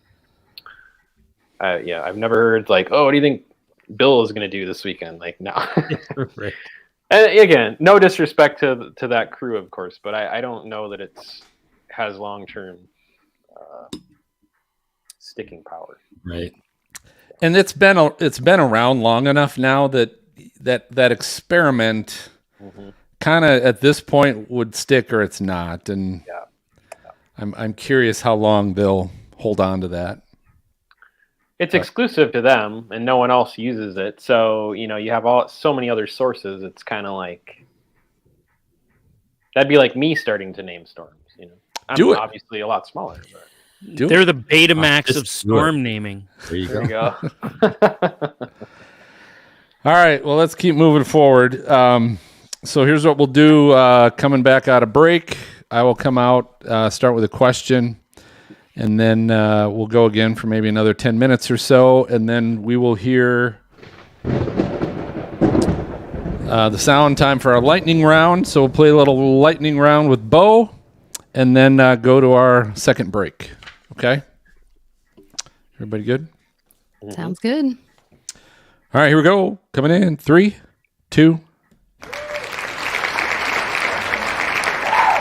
I've never heard like, oh, what do you think Bill is going to do this weekend? Like, no. Right. And again, no disrespect to that crew, of course, but I don't know that has long-term sticking power. Right. And it's been around long enough now that experiment kind of at this point would stick or it's not. And I'm curious how long they'll hold on to that. It's exclusive to them, and no one else uses it. So you have so many other sources. It's kind of like that'd be like me starting to name storms. I'm obviously a lot smaller. But They're the Betamax of storm naming. There you there go. you go. All right. Well, let's keep moving forward. So here's what we'll do. Coming back out of break, I will come out, start with a question, and then we'll go again for maybe another 10 minutes or so, and then we will hear the sound time for our lightning round. So we'll play a little lightning round with Beau, and then go to our second break. Okay? Everybody good? Sounds good. All right, here we go. Coming in. 3, 2.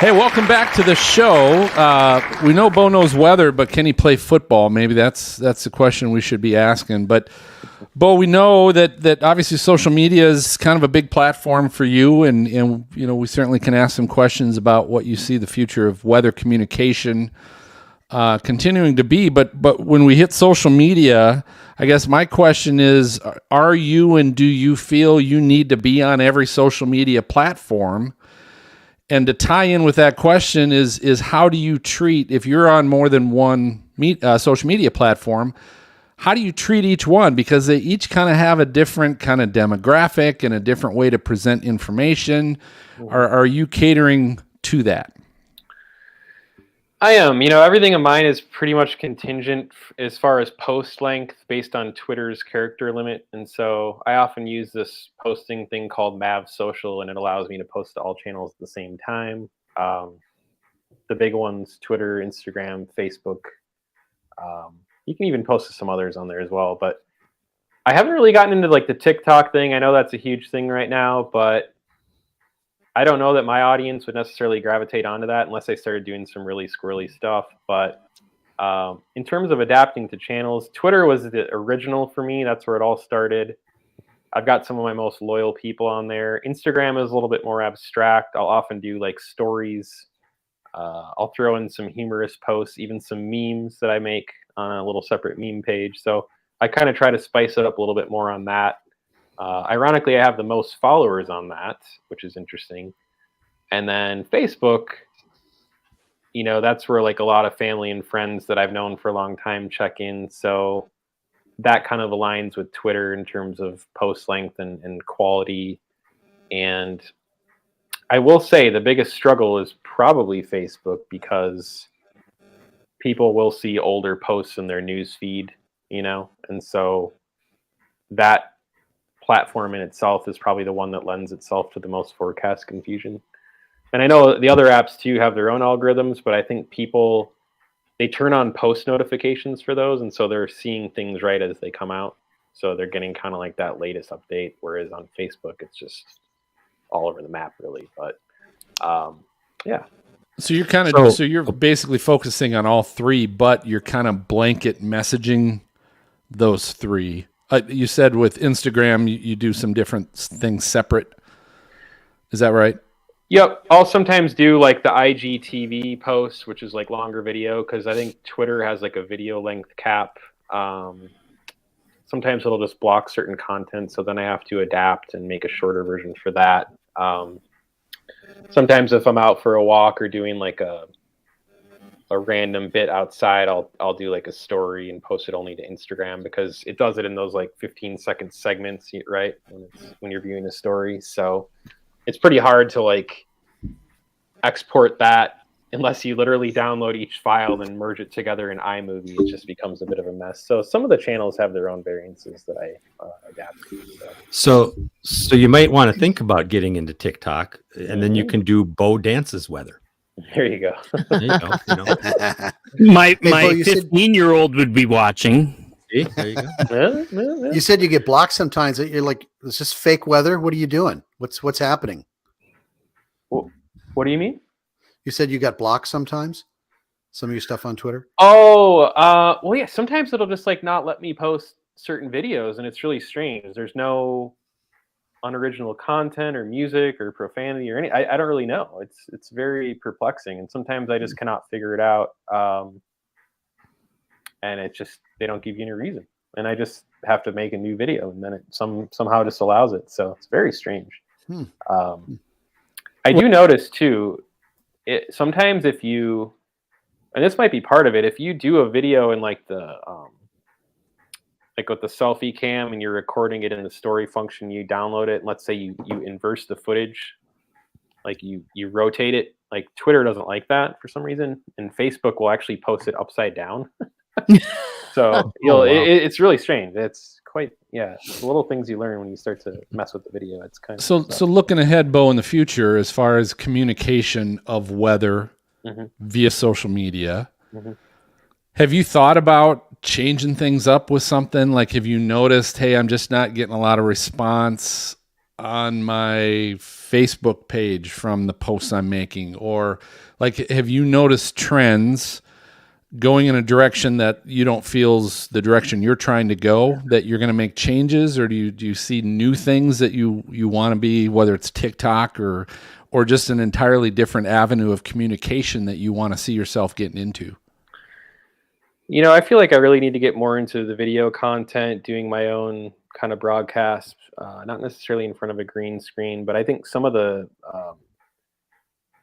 Hey, welcome back to the show. We know Beau knows weather, but can he play football? Maybe that's the question we should be asking. But Beau, we know that obviously social media is kind of a big platform for you, and we certainly can ask some questions about what you see the future of weather communication continuing to be. But when we hit social media, I guess my question is, are you and do you feel you need to be on every social media platform? And to tie in with that question is how do you treat, if you're on more than one social media platform, how do you treat each one? Because they each kind of have a different kind of demographic and a different way to present information. Are you catering to that? I am. Everything of mine is pretty much contingent as far as post length based on Twitter's character limit. And so I often use this posting thing called Mav Social, and it allows me to post to all channels at the same time. The big ones, Twitter, Instagram, Facebook. You can even post to some others on there as well. But I haven't really gotten into like the TikTok thing. I know that's a huge thing right now, but I don't know that my audience would necessarily gravitate onto that unless I started doing some really squirrely stuff. But in terms of adapting to channels, Twitter was the original for me. That's where it all started. I've got some of my most loyal people on there. Instagram is a little bit more abstract. I'll often do like stories. I'll throw in some humorous posts, even some memes that I make on a little separate meme page. So I kind of try to spice it up a little bit more on that. Ironically, I have the most followers on that, which is interesting. And then Facebook, that's where like a lot of family and friends that I've known for a long time check in. So that kind of aligns with Twitter in terms of post length and quality. And I will say the biggest struggle is probably Facebook, because people will see older posts in their news feed, and so that platform in itself is probably the one that lends itself to the most forecast confusion. And I know the other apps too have their own algorithms, but I think people, they turn on post notifications for those, and so they're seeing things right as they come out. So they're getting kind of like that latest update, whereas on Facebook, it's just all over the map, really. But yeah. So you're kind of so you're basically focusing on all three, but you're kind of blanket messaging those three. You said with Instagram, you do some different things separate. Is that right? Yep. I'll sometimes do like the IGTV posts, which is like longer video, because I think Twitter has like a video length cap. Sometimes it'll just block certain content, so then I have to adapt and make a shorter version for that. Sometimes if I'm out for a walk or doing like a random bit outside, I'll do like a story and post it only to Instagram, because it does it in those like 15-second segments, right? When you're viewing a story. So it's pretty hard to like export that unless you literally download each file and merge it together in iMovie. It just becomes a bit of a mess. So some of the channels have their own variances that I adapt to. So you might want to think about getting into TikTok, and then you can do Beau dances weather. There you go. There you go. My Beau, you said- 15-year-old would be watching. See? There you go. You said you get blocked sometimes. You're like, it's just fake weather. What are you doing? What's happening? What do you mean? You said you got blocked sometimes. Some of your stuff on Twitter. Oh, well, yeah. Sometimes it'll just like not let me post certain videos, and it's really strange. There's no unoriginal content or music or profanity or any. I don't really know. It's very perplexing, and sometimes I just cannot figure it out. And it just, they don't give you any reason, and I just have to make a new video, and then it somehow just allows it. So it's very strange. I do notice too. Sometimes if you, and this might be part of it, if you do a video in like the like with the selfie cam and you're recording it in the story function, you download it, and let's say you inverse the footage, like you rotate it, like Twitter doesn't like that for some reason, and Facebook will actually post it upside down. So it's really strange. It's quite, the little things you learn when you start to mess with the video. It's kind of so looking ahead, Beau, in the future, as far as communication of weather via social media, have you thought about changing things up with something? Like, have you noticed, hey, I'm just not getting a lot of response on my Facebook page from the posts I'm making? Or like, have you noticed trends going in a direction that you don't feel is the direction you're trying to go, that you're going to make changes? Or do you see new things that you want to be, whether it's TikTok or just an entirely different avenue of communication that you want to see yourself getting into? You know, I feel like I really need to get more into the video content, doing my own kind of broadcast, not necessarily in front of a green screen, but I think some of the,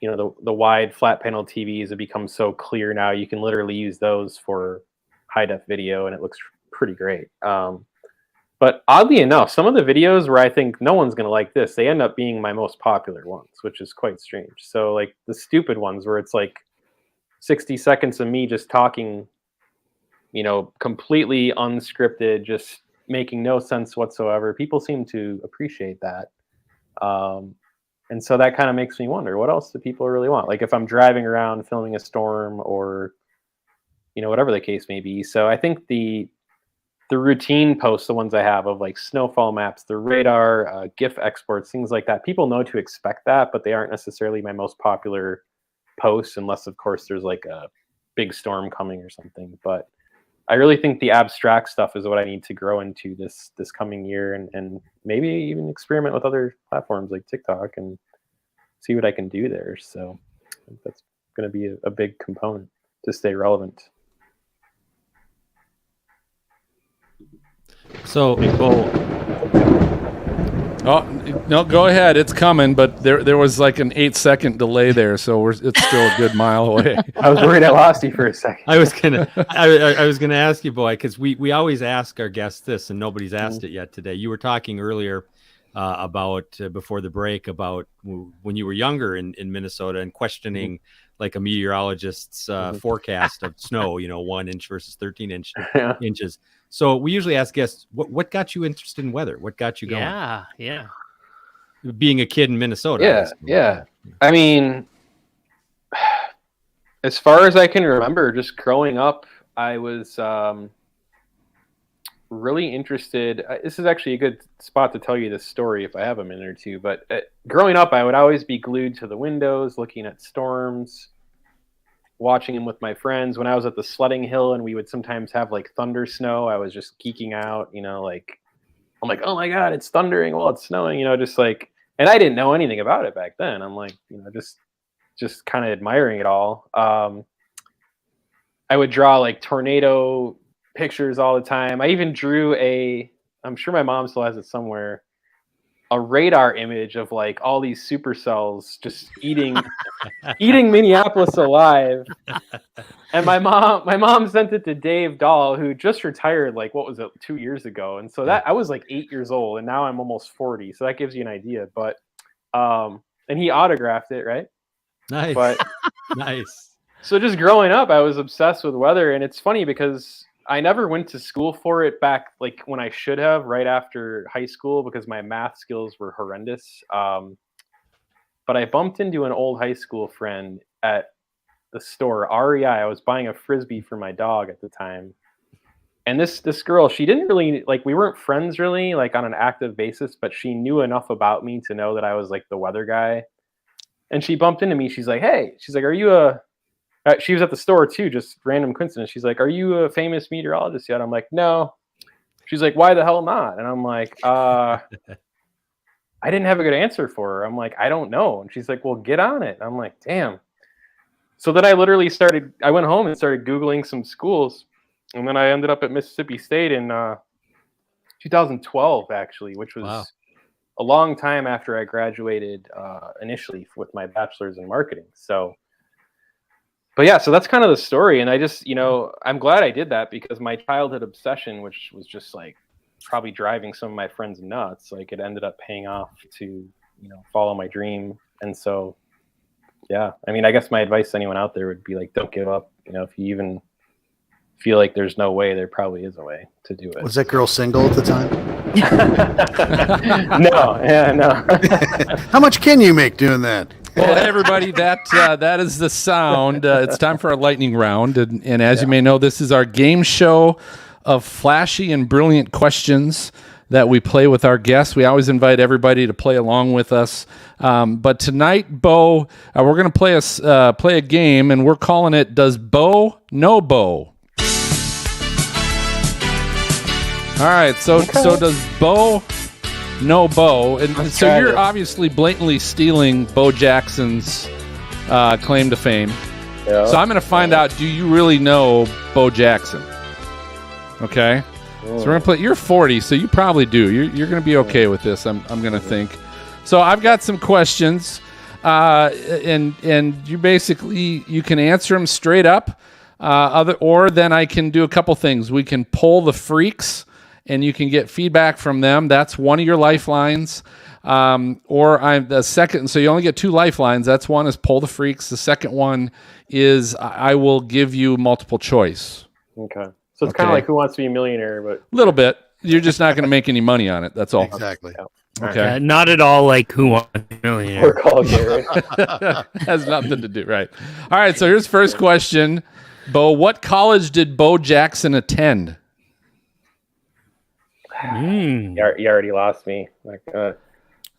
the wide flat panel TVs have become so clear now. You can literally use those for high def video, and it looks pretty great. But oddly enough, some of the videos where I think no one's going to like this, they end up being my most popular ones, which is quite strange. So like the stupid ones where it's like 60 seconds of me just talking, completely unscripted, just making no sense whatsoever. People seem to appreciate that. And so that kind of makes me wonder, what else do people really want? Like if I'm driving around filming a storm or, whatever the case may be. So I think the routine posts, the ones I have of like snowfall maps, the radar, GIF exports, things like that, people know to expect that, but they aren't necessarily my most popular posts, unless of course there's like a big storm coming or something. But I really think the abstract stuff is what I need to grow into this coming year, and maybe even experiment with other platforms like TikTok and see what I can do there. So I think that's going to be a big component to stay relevant. So, Oh, no, go ahead. It's coming, but there was like an 8-second delay there, so it's still a good mile away. I was worried I lost you for a second. I was gonna ask you, Boy, because we always ask our guests this, and nobody's asked it yet today. You were talking earlier about before the break about when you were younger in Minnesota and questioning like a meteorologist's forecast of snow, 1 inch versus 13 inches. So we usually ask guests, what got you interested in weather? What got you going? Yeah. Being a kid in Minnesota. Yeah. I mean, as far as I can remember, just growing up, I was really interested. This is actually a good spot to tell you this story if I have a minute or two. But growing up, I would always be glued to the windows, looking at storms, watching them with my friends. When I was at the sledding hill and we would sometimes have like thunder snow, I was just geeking out, like I'm like, oh my God, it's thundering while it's snowing, just like, and I didn't know anything about it back then. I'm like, just kind of admiring it all. I would draw like tornado pictures all the time. I even drew I'm sure my mom still has it somewhere, a radar image of like all these supercells just eating Minneapolis alive. And my mom sent it to Dave Dahl, who just retired like, what was it, 2 years ago. And so that I was like 8 years old and now I'm almost 40. So that gives you an idea. But and he autographed it, right? Nice. But Nice. So just growing up, I was obsessed with weather. And it's funny because I never went to school for it back like when I should have, right after high school, because my math skills were horrendous. But I bumped into an old high school friend at the store, REI. I was buying a Frisbee for my dog at the time. And this girl, she didn't really, like, we weren't friends really, like on an active basis, but she knew enough about me to know that I was like the weather guy. And she bumped into me. She's like, hey, are you she was at the store too, just random coincidence. She's like, are you a famous meteorologist yet? I'm like, no. She's like, why the hell not? And I'm like, I didn't have a good answer for her. I'm like, I don't know. And she's like, well, get on it. And I'm like, damn. So then I literally I went home and started Googling some schools. And then I ended up at Mississippi State in 2012, actually, which was a long time after I graduated initially with my bachelor's in marketing. But yeah, so that's kind of the story. And I just, I'm glad I did that because my childhood obsession, which was just like probably driving some of my friends nuts, like it ended up paying off to, follow my dream. And so, yeah, I mean, I guess my advice to anyone out there would be like, don't give up. If you even feel like there's no way, there probably is a way to do it. Was that girl single at the time? No. How much can you make doing that? Well, hey, everybody, that is the sound. It's time for our lightning round. And as you may know, this is our game show of flashy and brilliant questions that we play with our guests. We always invite everybody to play along with us. But tonight, Beau, we're going to play a game, and we're calling it Does Beau Know Beau? All right, so does Beau know Beau? And so you're obviously blatantly stealing Beau Jackson's claim to fame. Yeah. So I'm going to find out, do you really know Beau Jackson? Okay. So we're going to play. You're 40, so you probably do. You're going to be okay with this, I'm going to think. So I've got some questions, and you can answer them straight up, or then I can do a couple things. We can poll the freaks, and you can get feedback from them. That's one of your lifelines. Or I'm the second, so you only get two lifelines. That's one is poll the freaks. The second one is I will give you multiple choice. Okay. So it's kind of like Who Wants to Be a Millionaire, but a little bit. You're just not going to make any money on it. That's all. Exactly. Okay. Not at all like Who Wants to Be a Millionaire. Or Call Gary. Has nothing to do, right? All right. So here's first question, Beau. What college did Beau Jackson attend? You already lost me.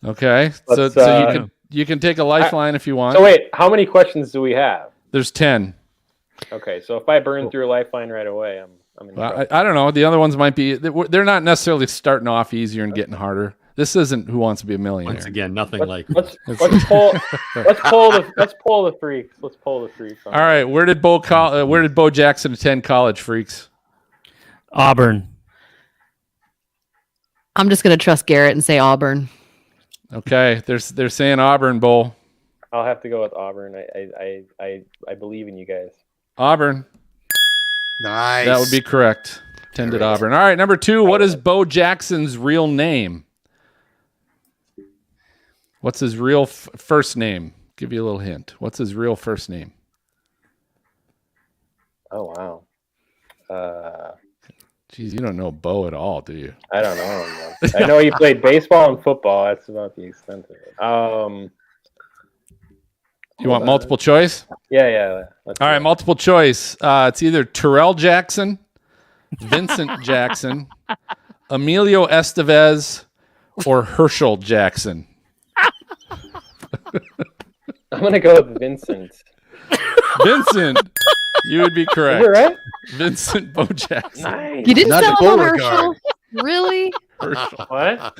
Okay. So you can take a lifeline if you want. So wait, how many questions do we have? There's 10. Okay, so if I burn through a lifeline right away, I'm in trouble. I don't know. The other ones might be. They're not necessarily starting off easier and getting harder. This isn't Who Wants to Be a Millionaire. Once again, nothing let's poll the freaks. Let's poll the freaks. All right, where did Beau Jackson attend college, freaks? Auburn. I'm just going to trust Garrett and say Auburn. Okay, they're saying Auburn, Beau. I'll have to go with Auburn. I believe in you guys. Auburn. Nice. That would be correct. Attended Auburn. All right, number 2. What is Beau Jackson's real name? What's his real first name? Give you a little hint. What's his real first name? Oh wow. Jeez, you don't know Beau at all, do you? I don't know. I know he played baseball and football. That's about the extent of it. You want multiple choice? Yeah. All right, multiple choice. It's either Terrell Jackson, Vincent Jackson, Emilio Estevez, or Herschel Jackson? I'm gonna go with Vincent. Vincent, you would be correct. Is it right? Vincent Beau Jackson. Nice. You didn't Not sell a him on Beauregard. Herschel? Really? Herschel. What?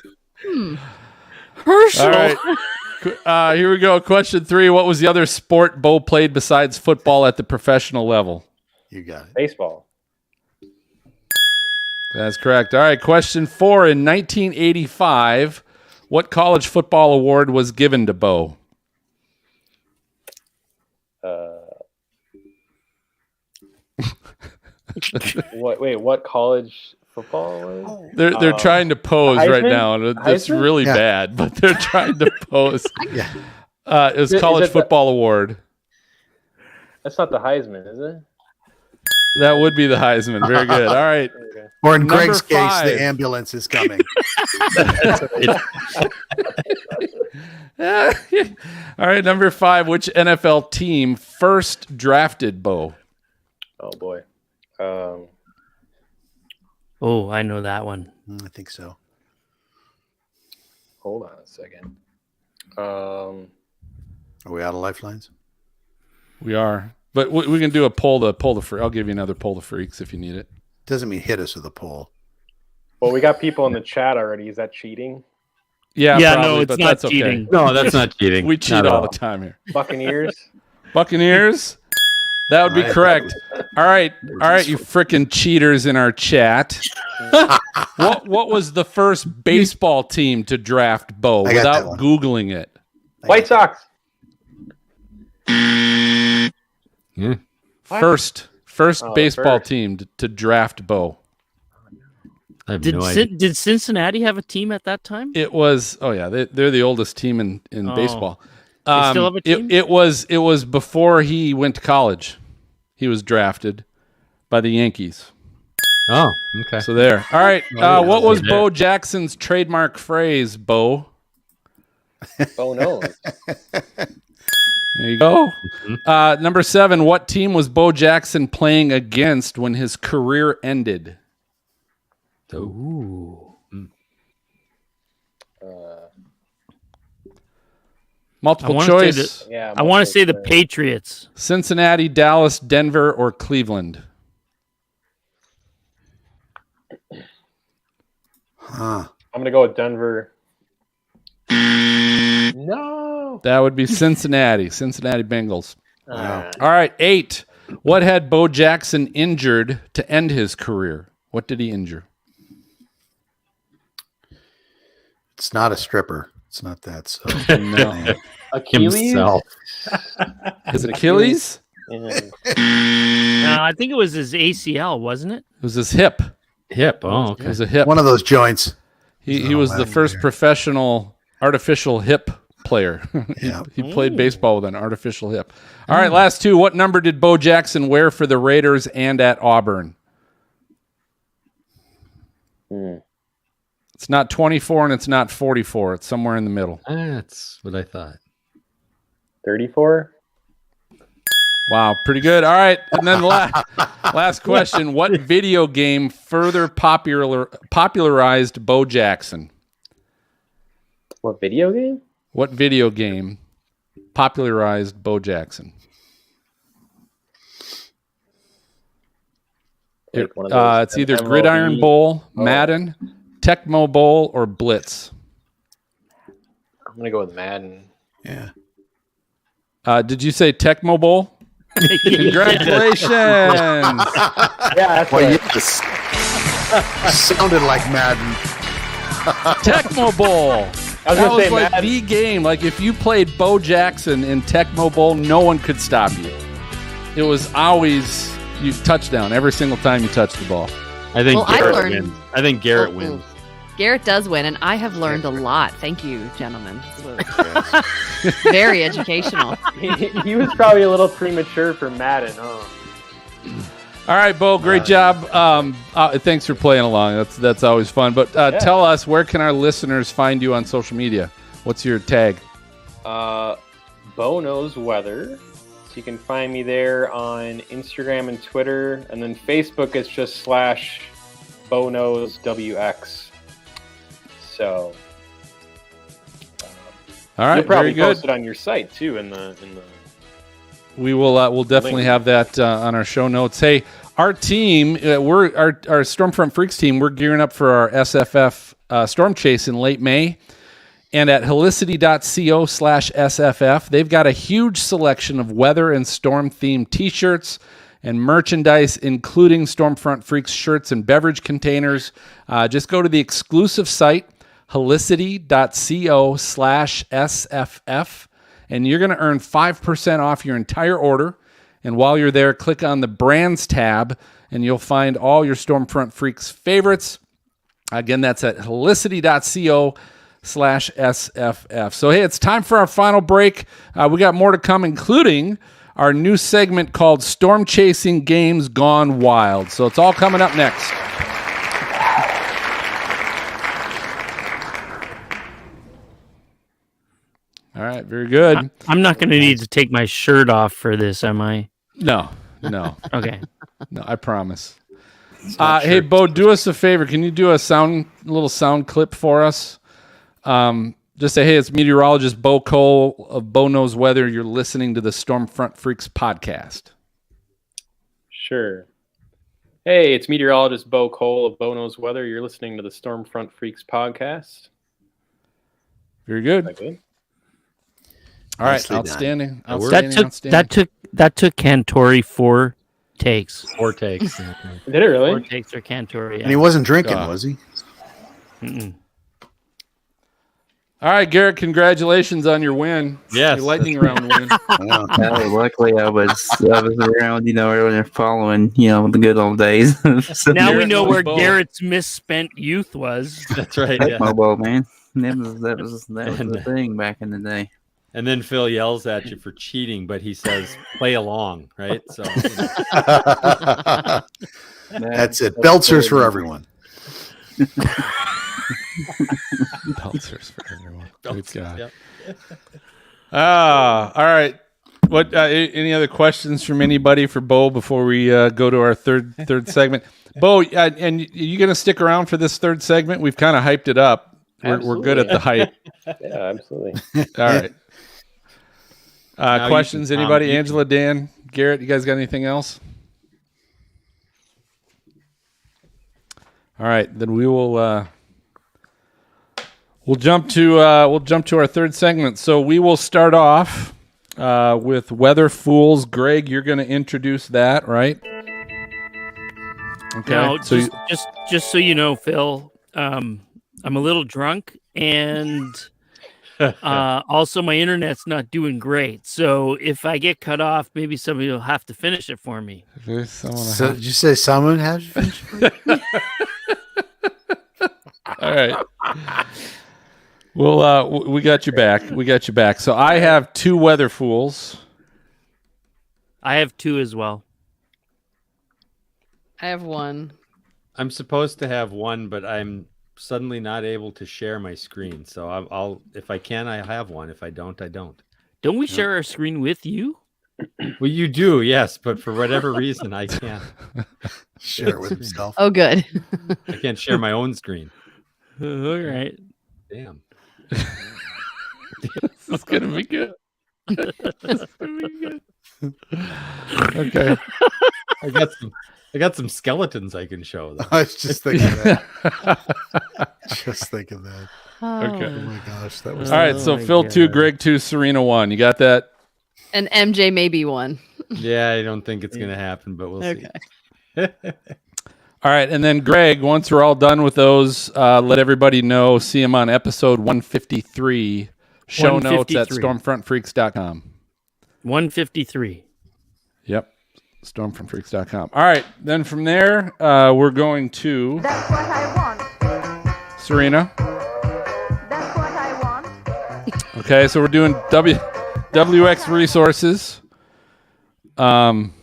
Herschel. All right. Here we go. Question 3. What was the other sport Beau played besides football at the professional level? You got it. Baseball. That's correct. All right. Question 4. In 1985, what college football award was given to Beau? What college football was? They're trying to pose right Heisman? now, and it's Heisman? really Yeah. bad, but they're trying to pose. Yeah. It was Is college it the- football award. That's not the Heisman, is it? That would be the Heisman. Very good. All right. Okay. Or in Number Greg's case, 5. the ambulance is coming. All right. Number 5. Which NFL team first drafted Beau? Oh boy. Oh, I know that one. I think so. Hold on a second. Are we out of lifelines? We are, but we can do a poll the freak. I'll give you another poll the freaks if you need it. Doesn't mean hit us with a poll. Well, we got people in the chat already. Is that cheating? Yeah, Yeah, probably, no, it's but not that's okay. cheating. No, that's not cheating. We cheat Not at all the time here. Buccaneers? Buccaneers. That would be All right. correct. All right, you freaking cheaters in our chat. What was the first baseball team to draft Beau I got that without one. Googling it? White Sox. Yeah. What? First Oh, baseball first. team to draft Beau. I have Did no idea. did Cincinnati have a team at that time? It was they're the oldest team in Oh. baseball. still have a team? It was before he went to college. He was drafted by the Yankees. Oh, okay. So there. All right. yeah. What was There. Beau Jackson's trademark phrase, Beau? Oh no. There you go. Number 7. What team was Beau Jackson playing against when his career ended? Ooh. Multiple I wanna say choice. Yeah. I want to say the Patriots. Patriots. Cincinnati, Dallas, Denver, or Cleveland? Huh. I'm gonna go with Denver. No. That would be Cincinnati. Cincinnati Bengals. Wow. All right. 8. What had Beau Jackson injured to end his career? What did he injure? It's not a stripper. It's not that. So No. Achilles. Himself. His Achilles? Yeah. No, I think it was his ACL, wasn't it? It was his hip. Hip. Oh, It okay. was a hip. one of those joints. He Oh, was the wow. first professional artificial hip player. Yeah. He played baseball with an artificial hip. All right, last 2. What number did Beau Jackson wear for the Raiders and at Auburn? It's not 24 and it's not 44. It's somewhere in the middle. That's what I thought. 34. Wow, pretty good. All right, and then last question. What video game further popularized Beau Jackson? What video game? What video game popularized Beau Jackson? Like one of those It's either MLB. Gridiron Bowl, Madden, Tecmo Bowl, or Blitz. I'm gonna go with Madden. Yeah. Did you say Tecmo Bowl? Congratulations. Yeah, that's Well, right. yes. Sounded like Madden. Tecmo Bowl. I was That gonna was say like Madden. the game. Like if you played Beau Jackson in Tecmo Bowl, no one could stop you. It was always you touchdown every single time you touched the ball. I think Well, I Garrett learned- wins. I think Garrett Oh, wins. Garrett does win, and I have learned a lot. Thank you, gentlemen. This was very educational. He was probably a little premature for Madden, huh? All right, Beau, great job. Thanks for playing along. That's always fun. But tell us, where can our listeners find you on social media? What's your tag? Beau Knows Weather. So you can find me there on Instagram and Twitter, and then Facebook is just Beau knows WX. So All right, you'll probably very good. post it on your site too in the. We will. We'll definitely have that on our show notes. Hey, our team, we're our Stormfront Freaks team. We're gearing up for our SFF storm chase in late May, and at helicity.co/SFF, they've got a huge selection of weather and storm themed T-shirts and merchandise, including Stormfront Freaks shirts and beverage containers. Just go to the exclusive site helicity.co/SFF. And you're going to earn 5% off your entire order. And while you're there, click on the Brands tab, and you'll find all your Stormfront Freaks favorites. Again, that's at helicity.co/SFF. So, hey, it's time for our final break. We got more to come, including our new segment called Storm Chasing Games Gone Wild. So it's all coming up next. All right, very good. I'm not going to need to take my shirt off for this, am I? No. Okay. No, I promise. Hey, Beau, do us a favor. Can you do a little sound clip for us? Just say, hey, it's meteorologist Beau Cole of Beau Knows Weather. You're listening to the Stormfront Freaks podcast. Sure. Hey, it's meteorologist Beau Cole of Beau Knows Weather. You're listening to the Stormfront Freaks podcast. Very good. Is that good? All right, Nicely done. outstanding. That took Cantori 4 takes. 4 takes. Did it really? 4 takes for Cantori. And he wasn't drinking, was he? Mm-mm. All right, Garrett, congratulations on your win. Yes. Your lightning round win. Luckily, I was around, earlier following, the good old days. So, Now we Garrett know knows where Beau. Garrett's misspent youth was. That's right. that's Yeah. my ball, man. That was the thing back in the day. And then Phil yells at you for cheating, but he says, play along, right? So That's it. Beltzers for everyone. Belters for everyone. Good God. Yep. All right. What? Any other questions from anybody for Beau before we go to our third segment? Beau, and you going to stick around for this third segment? We've kind of hyped it up. We're good at the hype. Yeah, absolutely. All right. Now Questions? you can, Anybody? you can- Angela, Dan, Garrett, you guys got anything else? All right, then we will. We'll jump to our third segment. So we will start off with Weather Fools. Greg, you're going to introduce that, right? Okay. Now, so just so you know, Phil, I'm a little drunk, and also my internet's not doing great. So if I get cut off, maybe somebody will have to finish it for me. So did you say someone has finished? All right. Well, we got you back. We got you back. So I have 2 Weather Fools. I have 2 as well. I have 1. I'm supposed to have 1, but I'm suddenly not able to share my screen. So I'll if I can, I have 1. If I don't, I don't. Don't we share our screen with you? Well, you do, yes, but for whatever reason, I can't. Share it with himself. Oh, good. I can't share my own screen. All right. Damn. This is gonna be good. This is gonna be good. Okay. I got some skeletons I can show though. I was just thinking that. Just thinking that. Okay. Oh my gosh, that was All right. So my Phil 2, God. Greg 2, Serena 1. You got that? And MJ maybe 1. Yeah, I don't think it's gonna happen, but we'll see. All right, and then Greg, once we're all done with those, let everybody know. See them on episode 153. Show notes at 153. stormfrontfreaks.com. 153. Yep, stormfrontfreaks.com. All right, then from there, we're going to That's what I want. Serena. That's what I want. Okay, so we're doing WX resources. I've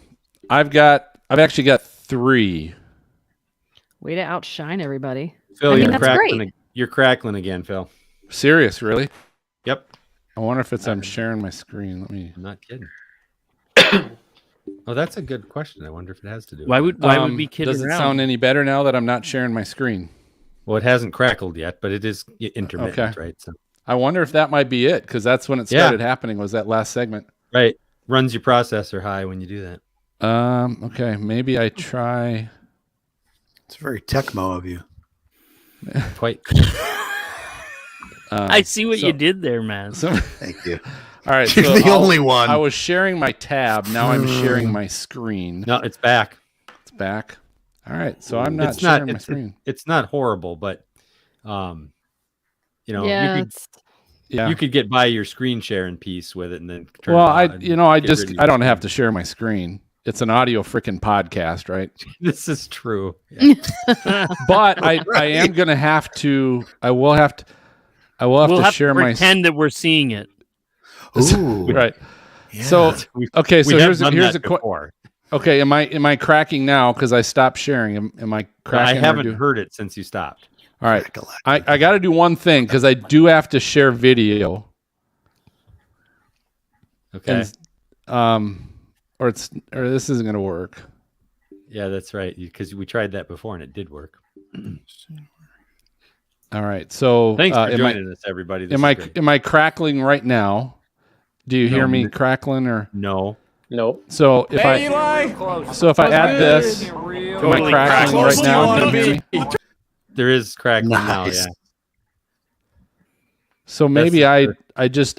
actually got 3. Way to outshine everybody. Phil, I mean, you're that's crackling. great. You're crackling again, Phil. Serious, really? Yep. I wonder if I'm sharing my screen. Let me. I'm not kidding. Oh, that's a good question. I wonder if it has to do. Why with would we kid Does it around? sound any better now that I'm not sharing my screen? Well, it hasn't crackled yet, but it is intermittent, Okay. right? So, I wonder if that might be it, because that's when it started happening, was that last segment. right. Runs your processor high when you do that. Okay, maybe I try. It's very Tecmo of you. Quite. I see what so- you did there, man. So, Thank you. all right, You're so the only one. I was sharing my tab. Now I'm sharing my screen. No, it's back. It's back. All right, so I'm not It's sharing not. my screen. It's not horrible, but you know, Yeah, Yeah. you could get by your screen sharing piece with it, and then turn Well, it I on and get rid of your I don't have screen. to share my screen. It's an audio freaking podcast, right? This is true. Yeah. But I am gonna have to. I will have to We'll have share to my pretend that we're seeing it. Ooh. right. Yeah. So okay, so we have here's done a that question. before. Okay, am I cracking now because I stopped sharing? Am I I cracking? or haven't do- heard it since you stopped. All right, I got to do one thing because I do have to share video. Okay. And, or this isn't going to work. Yeah, that's right. Because we tried that before and it did work. All right, so Thanks for am I joining us, everybody. This am is I great. am I crackling right now? Do you hear me crackling or No. Nope. so if I add this, am I crackling right now? Can you hear me? There is crackling now. Nice. Yeah. So maybe the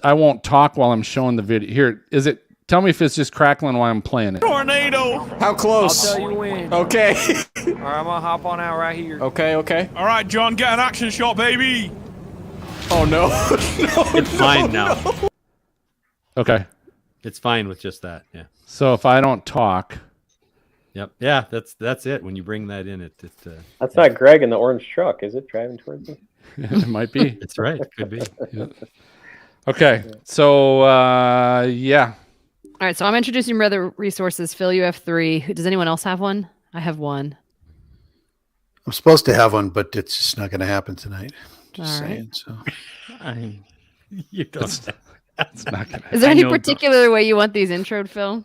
I won't talk while I'm showing the video. Here, is it? Tell me if it's just crackling while I'm playing it. How close? I'll tell you when. Okay. All right, I'm gonna hop on out right here. Okay. All right, John, get an action shot, baby. Oh no. It's fine now. Okay. It's fine with just that. Yeah. So if I don't talk, Yep. Yeah. That's it. When you bring that in, That's not Greg in the orange truck, is it? Driving towards me? it might be. it's right. Could be. Okay. So yeah. All right, so I'm introducing other resources. Phil, you have 3. Does anyone else have one? I have 1. I'm supposed to have one, but it's just not going to happen tonight. Just All right. saying. So You don't. It's not gonna. Is there I any know, particular way you want these introed, Phil?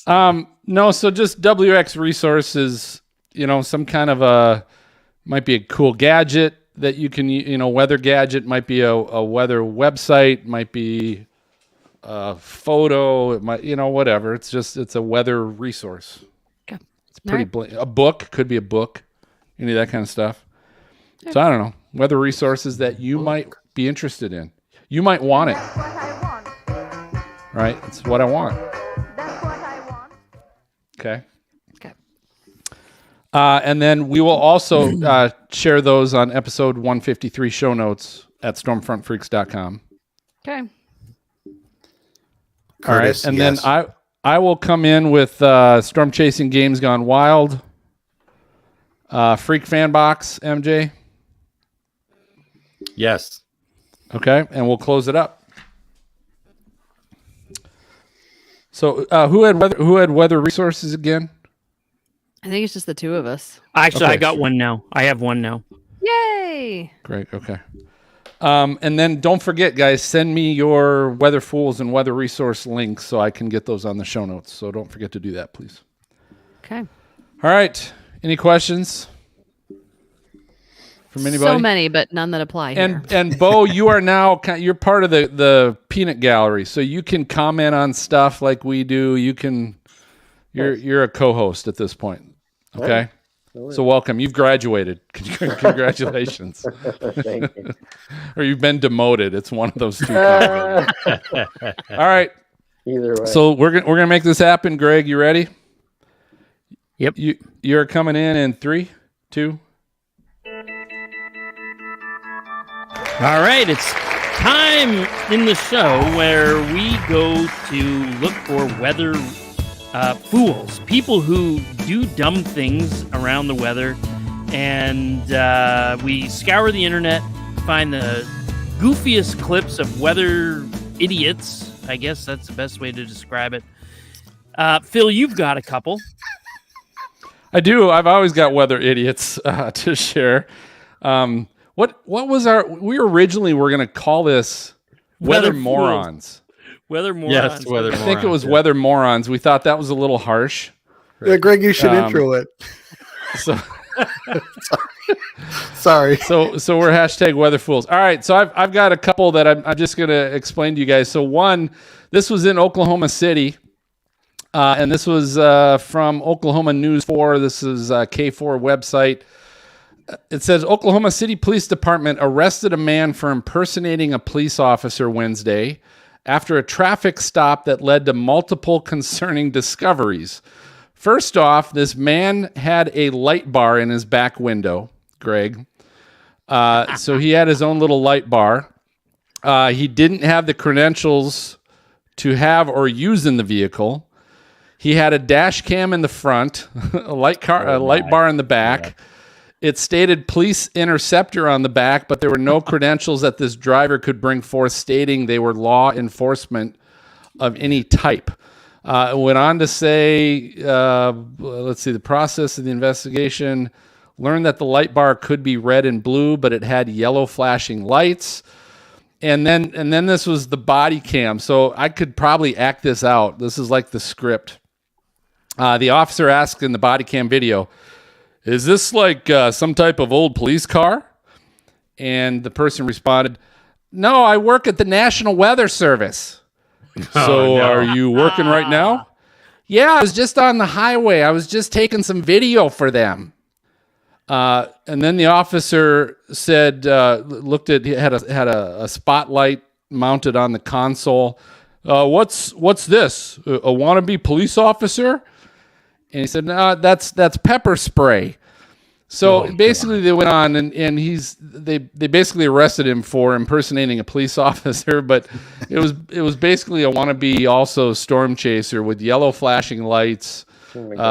No. So just WX resources. Some kind of might be a cool gadget that you can. Weather gadget might be a weather website. Might be a photo. It might whatever. It's a weather resource. Okay. It's pretty All right. a book could be a book. Any of that kind of stuff. So I don't know. Weather resources that you might be interested in. You might want it, That's what I want. right? It's what I want. That's what I want. Okay. Okay. And then we will also share those on episode 153 show notes at stormfrontfreaks.com. Okay. All right. Curtis, And yes. then I will come in with Storm Chasing Games Gone Wild, Freak Fan Box, MJ. Yes. Okay. And we'll close it up. So who had weather resources again? I think it's just the 2 of us. Actually, Okay, I got sure. one now. I have one now. Yay! Great. Okay. And then don't forget, guys, send me your weather fools and weather resource links so I can get those on the show notes. So don't forget to do that, please. Okay. All right. Any questions from anybody? So many, but none that apply here. And Beau, you are now you're part of the peanut gallery, so you can comment on stuff like we do. You're a co-host at this point. Okay. So welcome. You've graduated. Congratulations. Thank you. Or you've been demoted. It's one of those two. All right. Either way. So we're gonna make this happen. Greg, you ready? Yep. You're coming in 3, 2. All right, it's time in the show where we go to look for weather fools, people who do dumb things around the weather, and we scour the internet, find the goofiest clips of weather idiots. I guess that's the best way to describe it. Phil, you've got a couple. I do. I've always got weather idiots to share. What was we originally were going to call this weather Weather morons. Weather morons. Yes, weather I think it morons, was yeah. weather morons. We thought that was a little harsh. Yeah, Greg, you should Um, intro it. So Sorry. so we're hashtag weather fools. All right. So I've got a couple that I'm just going to explain to you guys. So one, this was in Oklahoma City. And this was from Oklahoma News 4. This is K4 website. It says Oklahoma City Police Department arrested a man for impersonating a police officer Wednesday after a traffic stop that led to multiple concerning discoveries. First off, this man had a light bar in his back window, Greg. So he had his own little light bar. He didn't have the credentials to have or use in the vehicle. He had a dash cam in the front, a light bar in the back. Yeah. It stated police interceptor on the back, but there were no credentials that this driver could bring forth stating they were law enforcement of any type. It went on to say, let's see, the process of the investigation learned that the light bar could be red and blue, but it had yellow flashing lights. And then this was the body cam. So I could probably act this out. This is like the script. The officer asked in the body cam video, "Is this like some type of old police car?" And the person responded, "No, I work at the National Weather Service." So are you working right now? Yeah, I was just on the highway. I was just taking some video for them. And then the officer said, looked at, had a spotlight mounted on the console. What's this? A wannabe police officer? And he said, "No, that's pepper spray." So basically they went on and they basically arrested him for impersonating a police officer, but it was basically a wannabe also storm chaser with yellow flashing lights,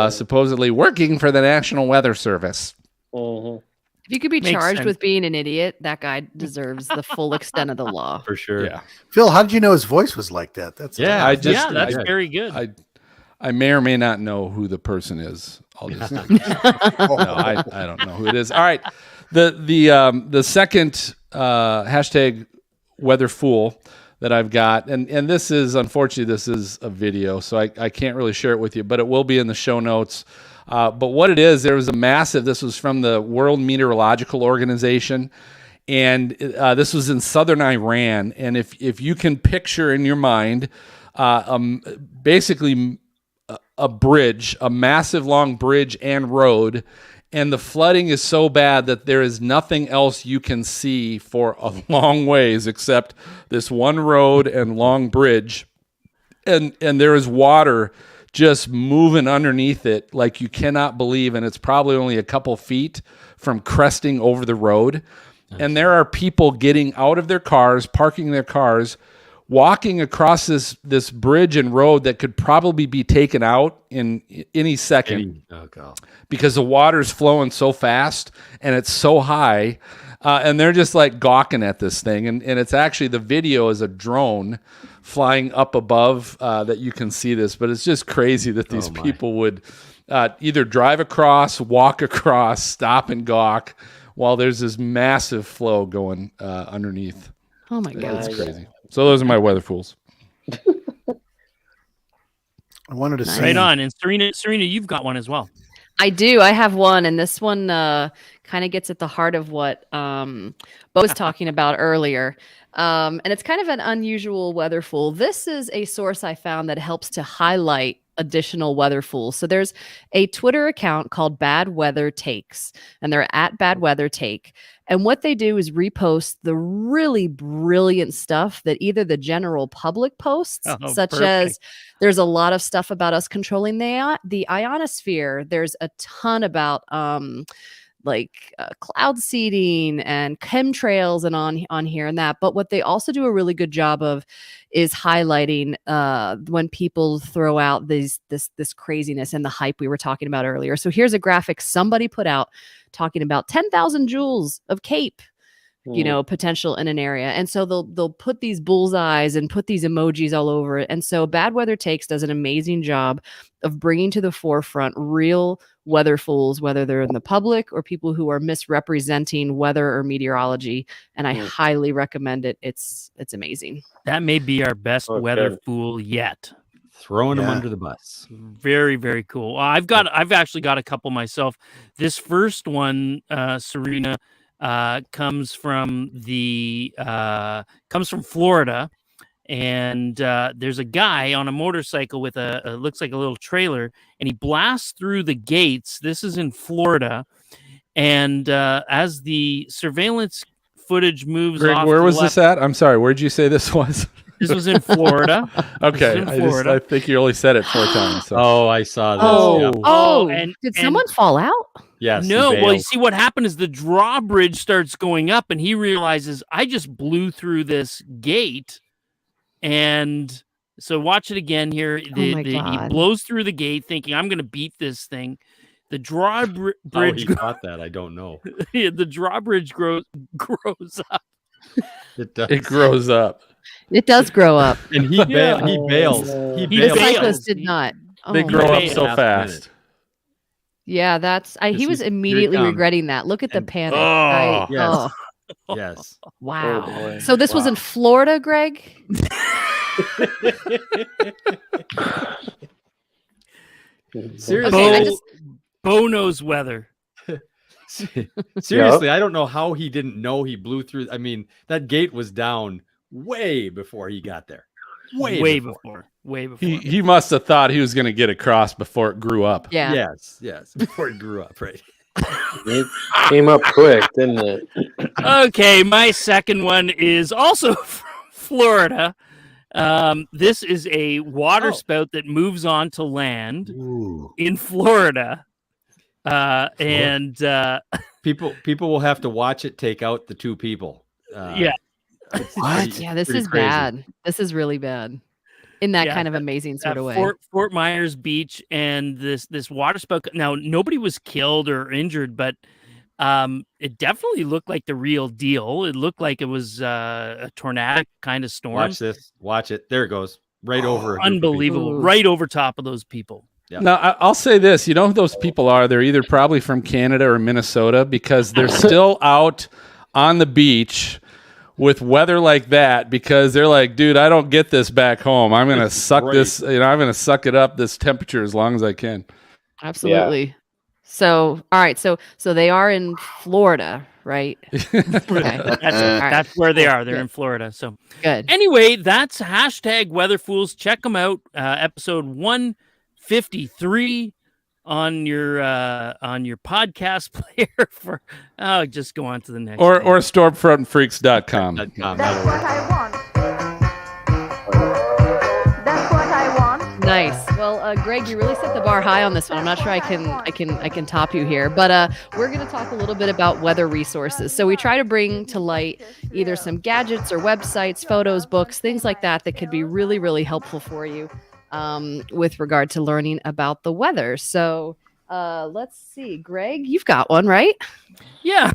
supposedly working for the National Weather Service. If you could be charged with being an idiot, that guy deserves the full extent of the law. For sure. Yeah. Phil, how did you know his voice was like that? That's that's very good. I may or may not know who the person is. I'll just no, I don't know who it is. All right. The second hashtag weather fool that I've got, and this is, unfortunately, this is a video, so I can't really share it with you, but it will be in the show notes. But what it is, there was a massive, this was from the World Meteorological Organization, and this was in southern Iran. And if you can picture in your mind, basically a bridge, a massive long bridge and road, and the flooding is so bad that there is nothing else you can see for a long ways except this one road and long bridge, and there is water just moving underneath it like you cannot believe, and it's probably only a couple feet from cresting over the road. And there are people getting out of their cars, parking their cars, walking across this bridge and road that could probably be taken out in any second because the water's flowing so fast and it's so high, and they're just like gawking at this thing. And it's actually, the video is a drone flying up above that you can see this, but it's just crazy that these people would either drive across, walk across, stop and gawk while there's this massive flow going underneath. Oh my God. It's crazy. So those are my weather fools. I wanted to say right on. And Serena, you've got one as well. I do. I have one, and this one kind of gets at the heart of what Beau was talking about earlier. And it's kind of an unusual weather fool. This is a source I found that helps to highlight additional weather fools. So there's a Twitter account called Bad Weather Takes, and they're at Bad Weather Take. And what they do is repost the really brilliant stuff that either the general public posts, such as there's a lot of stuff about us controlling the ionosphere. There's a ton about cloud seeding and chemtrails and on here and that. But what they also do a really good job of is highlighting when people throw out this craziness and the hype we were talking about earlier. So here's a graphic somebody put out talking about 10,000 joules of CAPE. potential in an area. And so they'll put these bullseyes and put these emojis all over it. And so Bad Weather Takes does an amazing job of bringing to the forefront real weather fools, whether they're in the public or people who are misrepresenting weather or meteorology. And I highly recommend it. It's amazing. That may be our best weather fool yet. Throwing them under the bus. Very, very cool. I've actually got a couple myself. This first one, Serena, comes from Florida, and there's a guy on a motorcycle with looks like a little trailer, and he blasts through the gates. This is in Florida, and as the surveillance footage moves Greg, off, where was this at? I'm sorry, where'd you say this was? This was in Florida. Okay, I think you only said it 4 times. So. Oh, I saw this. And did someone fall out? Yes. No. Well, you see, what happened is the drawbridge starts going up, and he realizes I just blew through this gate, and so watch it again here. He blows through the gate, thinking I'm going to beat this thing. The drawbridge. How he got that, I don't know. The drawbridge grows up. It does. It grows up. It does grow up. And he bails. The cyclist did not. They grow up so fast. Yeah, he was immediately regretting that. Look at the panic. Yes. Wow. Oh, so this was in Florida, Greg? Seriously. Okay, Beau knows weather. Seriously, I don't know how he didn't know he blew through. I mean, that gate was down way before he got there. Way before. He must have thought he was going to get across before it grew up. Yeah. Yes. Before it grew up, right? It came up quick, didn't it? Okay, my second one is also from Florida. This is a water spout that moves on to land in Florida. And people will have to watch it take out the 2 people. What? Yeah, this is crazy. bad. This is really bad. In that kind of amazing sort of way. Fort Myers Beach, and this water spout. Now, nobody was killed or injured, but it definitely looked like the real deal. It looked like it was a tornadic kind of storm. Watch this. Watch it. There it goes. Right over. Unbelievable. Right over top of those people. Yeah. Now, I'll say this. You know who those people are? They're either probably from Canada or Minnesota, because they're still out on the beach with weather like that, because they're like, dude, I don't get this back home. I'm going to suck this, I'm going to suck it up, this temperature, as long as I can. Absolutely. Yeah. So, all right. So they are in Florida, right? Okay. That's where they are. They're in Florida. So good. Anyway, that's #WeatherFools. Check them out. Episode 153 on your podcast player for just go on to the next or stormfrontfreaks.com. That's what I want. That's what I want. Nice. Well, Greg, you really set the bar high on this one. I'm not sure I can top you here, but we're going to talk a little bit about weather resources. So we try to bring to light either some gadgets or websites, photos, books, things like that could be really, really helpful for you with regard to learning about the weather. So let's see, Greg, you've got one, right? Yeah,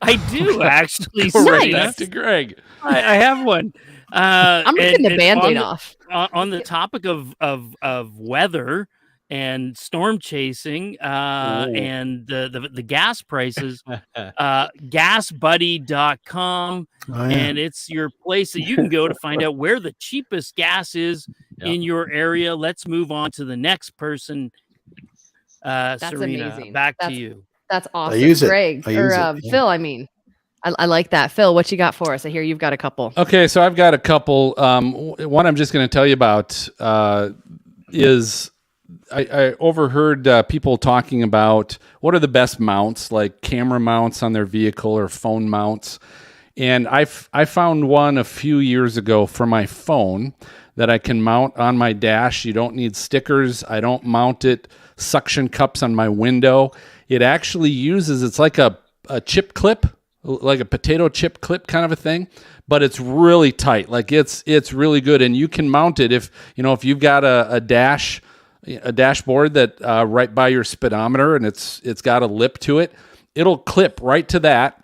I do actually. Right after Greg, I have one. I'm ripping the Band-Aid off. On the topic of weather and storm chasing and the gas prices, gasbuddy.com, and it's your place that you can go to find out where the cheapest gas is in your area. Let's move on to the next person. That's Serena, amazing. back to you. That's awesome. I use it. Greg, Phil, I mean. I like that. Phil, what you got for us? I hear you've got a couple. Okay, so I've got a couple. One I'm just going to tell you about is I overheard people talking about what are the best mounts, like camera mounts on their vehicle or phone mounts. And I found one a few years ago for my phone that I can mount on my dash. You don't need stickers. I don't mount it suction cups on my window. It actually uses, it's like a chip clip, like a potato chip clip kind of a thing, but it's really tight. Like it's really good, and you can mount it if you've got a dashboard that right by your speedometer, and it's got a lip to it. It'll clip right to that,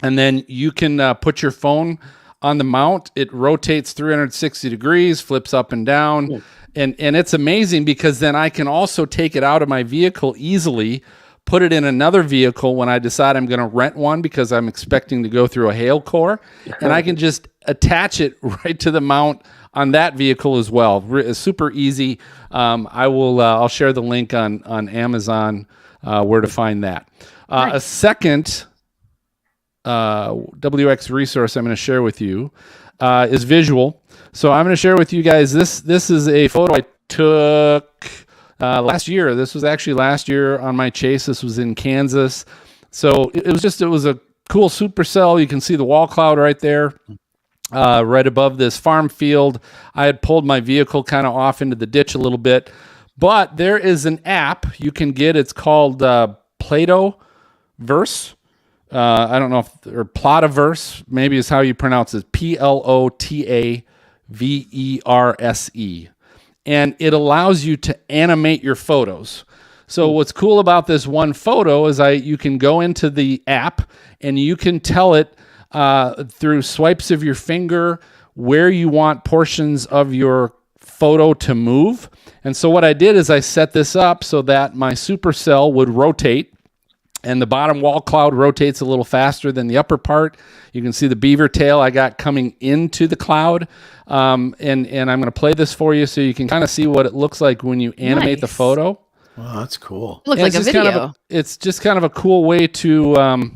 and then you can put your phone on the mount. It rotates 360 degrees, flips up and down, and it's amazing because then I can also take it out of my vehicle easily, put it in another vehicle when I decide I'm going to rent one because I'm expecting to go through a hail core, and I can just attach it right to the mount on that vehicle as well. Super easy. I'll share the link on Amazon where to find that. Nice. A second WX resource I'm going to share with you is visual. So I'm going to share with you guys this is a photo I took last year. This was actually last year on my chase. This was in Kansas. So it was a cool supercell. You can see the wall cloud right there. Right above this farm field. I had pulled my vehicle kind of off into the ditch a little bit, but there is an app you can get. It's called Platoverse. I don't know or Plotaverse, maybe is how you pronounce it. Plotaverse. And it allows you to animate your photos. So what's cool about this one photo is you can go into the app and you can tell it through swipes of your finger where you want portions of your photo to move. And so what I did is I set this up so that my supercell would rotate, and the bottom wall cloud rotates a little faster than the upper part. You can see the beaver tail I got coming into the cloud. And I'm going to play this for you so you can kind of see what it looks like when you animate the photo. Wow, that's cool. Looks like a video. It's just kind of a cool way to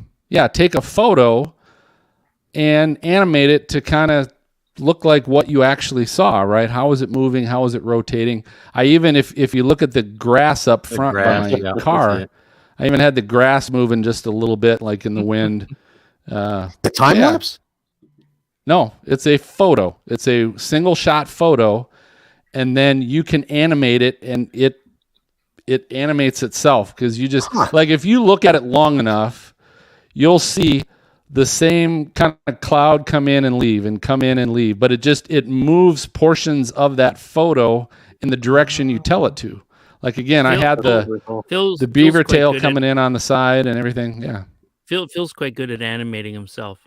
take a photo and animate it to kind of look like what you actually saw, right? How is it moving? How is it rotating? I even, if you look at the grass up front by my car, I even had the grass moving just a little bit, like in the wind. The time lapse? No, it's a photo. It's a single shot photo, and then you can animate it, and it animates itself because you just like if you look at it long enough, you'll see the same kind of cloud come in and leave, but it moves portions of that photo in the direction you tell it to. Like again, I had the beaver tail coming in on the side and everything. Yeah. Phil's quite good at animating himself.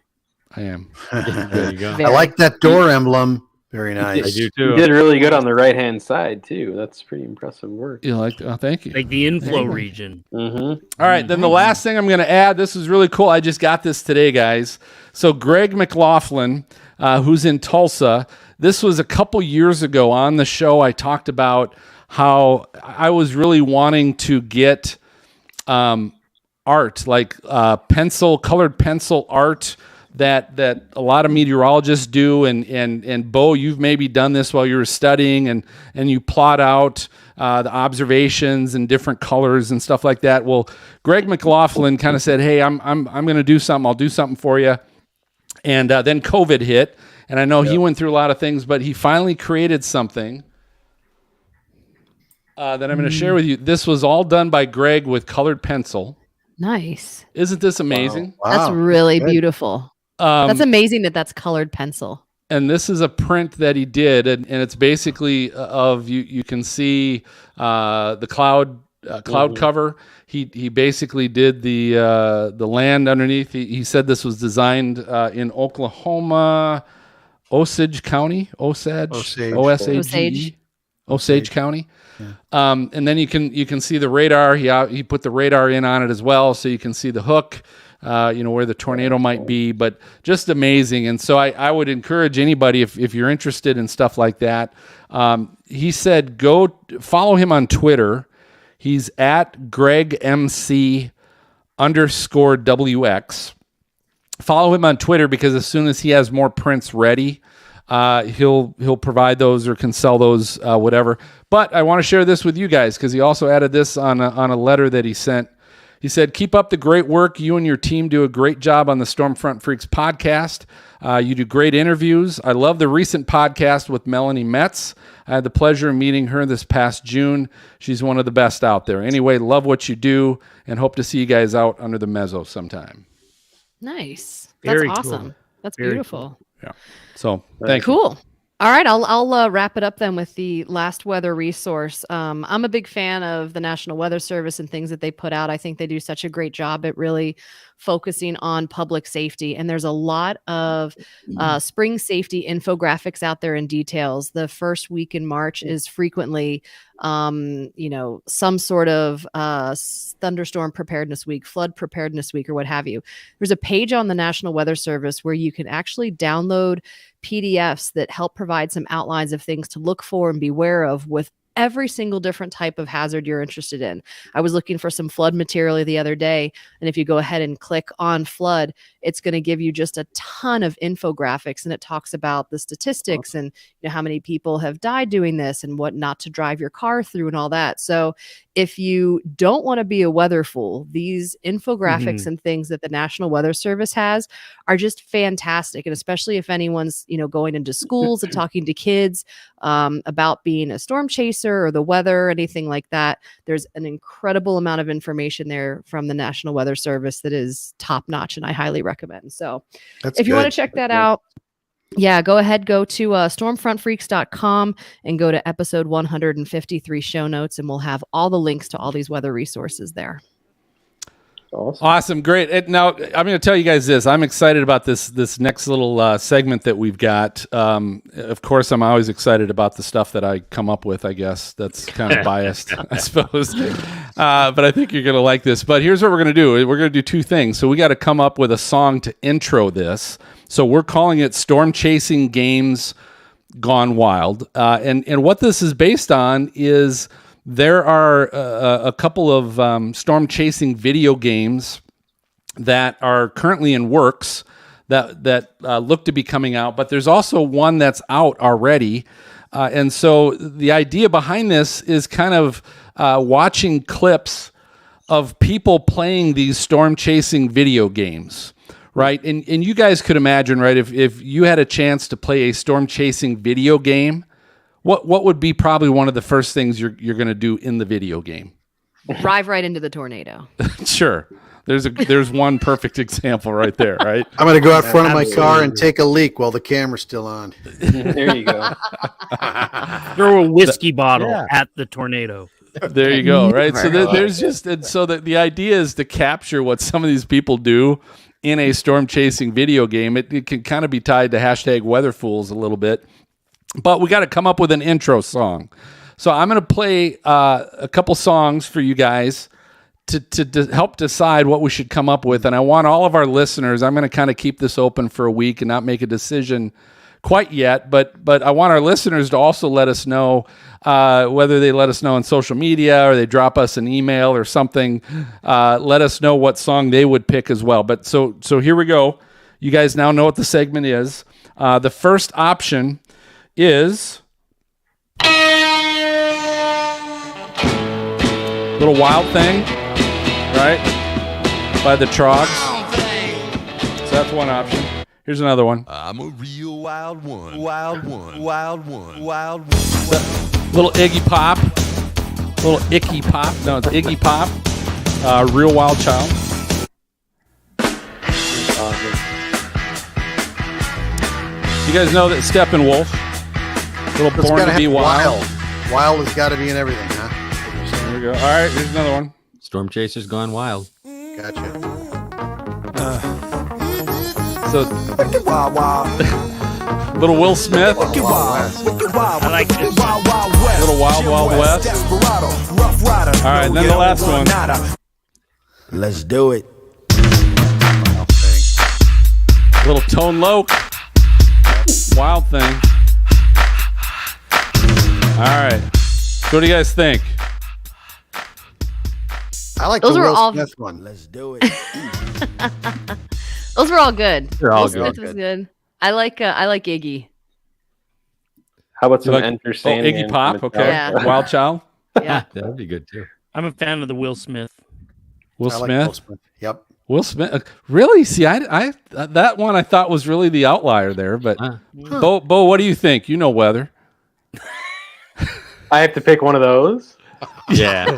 I am. There you go. I like that door emblem. Very nice. I do too. You did really good on the right-hand side too. That's pretty impressive work. You like? Oh, thank you. Like the inflow region. Mm-hmm. All right, then the last thing I'm going to add. This is really cool. I just got this today, guys. So Greg McLaughlin, who's in Tulsa. This was a couple years ago on the show. I talked about how I was really wanting to get art, like colored pencil art. That a lot of meteorologists do, and Beau, you've maybe done this while you were studying, and you plot out the observations and different colors and stuff like that. Well, Greg McLaughlin kind of said, "Hey, I'm going to do something. I'll do something for you." And then COVID hit, and I know he went through a lot of things, but he finally created something that I'm going to share with you. This was all done by Greg with colored pencil. Nice. Isn't this amazing? Wow. That's really beautiful. That's amazing that's colored pencil. And this is a print that he did, and it's basically of you can see the cloud cover. He basically did the land underneath. He said this was designed in Oklahoma, Osage County, Osage County. Yeah. And then you can see the radar. He put the radar in on it as well, so you can see the hook. Where the tornado might be, but just amazing. And so I would encourage anybody, if you're interested in stuff like that, he said, go follow him on Twitter. He's at GregMC_WX. Follow him on Twitter because as soon as he has more prints ready, he'll provide those or can sell those, whatever. But I want to share this with you guys because he also added this on a letter that he sent. He said, keep up the great work. You and your team do a great job on the Stormfront Freaks podcast. You do great interviews. I love the recent podcast with Melanie Metz. I had the pleasure of meeting her this past June. She's one of the best out there. Anyway, love what you do and hope to see you guys out under the mezzo sometime. Nice. That's Very awesome. cool. That's Very beautiful. Yeah. So thank you. Cool. All right, I'll wrap it up then with the last weather resource. I'm a big fan of the National Weather Service and things that they put out. I think they do such a great job at really focusing on public safety. And there's a lot of spring safety infographics out there and details. The first week in March is frequently, some sort of thunderstorm preparedness week, flood preparedness week, or what have you. There's a page on the National Weather Service where you can actually download PDFs that help provide some outlines of things to look for and beware of with every single different type of hazard you're interested in. I was looking for some flood material the other day, and if you go ahead and click on flood, it's going to give you just a ton of infographics, and it talks about the statistics and how many people have died doing this and what not to drive your car through and all that. So if you don't want to be a weather fool, these infographics and things that the National Weather Service has are just fantastic. And especially if anyone's, going into schools and talking to kids about being a storm chaser or the weather or anything like that, there's an incredible amount of information there from the National Weather Service that is top notch, and I highly recommend. So if you want to check that out, go ahead, go to stormfrontfreaks.com and go to episode 153 show notes, and we'll have all the links to all these weather resources there. Awesome. Great. Now, I'm going to tell you guys this. I'm excited about this next little segment that we've got. Of course, I'm always excited about the stuff that I come up with, I guess. That's kind of biased, I suppose. But I think you're going to like this. But here's what we're going to do. We're going to do two things. So we got to come up with a song to intro this. So we're calling it Storm Chasing Games Gone Wild. And what this is based on is there are a couple of storm chasing video games that are currently in works that look to be coming out, but there's also one that's out already. And so the idea behind this is kind of watching clips of people playing these storm chasing video games. Right. And you guys could imagine, right, if you had a chance to play a storm chasing video game, what would be probably one of the first things you're going to do in the video game? Drive right into the tornado. Sure. There's one perfect example right there, right? I'm going to go out front of my car and take a leak while the camera's still on. There you go. Throw a whiskey bottle at the tornado. There you go, right? So there's just, and so the idea is to capture what some of these people do in a storm chasing video game. It can kind of be tied to #WeatherFools a little bit, but we got to come up with an intro song. So I'm going to play a couple songs for you guys to help decide what we should come up with. And I want all of our listeners, I'm going to kind of keep this open for a week and not make a decision quite yet, but I want our listeners to also let us know whether they let us know on social media or they drop us an email or something. Let us know what song they would pick as well. But so here we go. You guys now know what the segment is. The first option is Little Wild Thing, right? By the Trogs. So that's one option. Here's another one. I'm a real wild one. Wild one. Wild one. Wild one. Little Iggy Pop. Little Icky Pop. No, it's Iggy Pop. Real Wild Child. You guys know that Steppenwolf. Little Born to Be Wild. Wild has got to be in everything, huh? There we go. All right, here's another one. Storm Chasers Gone Wild. Gotcha. So, little Will Smith. I like this. Little Wild Wild West. All right, and then the last one. Let's do it. Little Tone Loc. Wild Thing. All right. So what do you guys think? I like Those the were Will all Smith one. Let's do it. Those were all good. They're all Will good. Smith was good. I like Iggy. How about some Like- Enter Oh, Sandman? Iggy Pop. Okay. Yeah. Wild Child. Yeah. That'd be good too. I'm a fan of the Will Smith. Will I like Smith. Will Smith. Yep. Will Smith. Really? See, I that one I thought was really the outlier there. But Beau, what do you think? You know weather. I have to pick one of those. Yeah.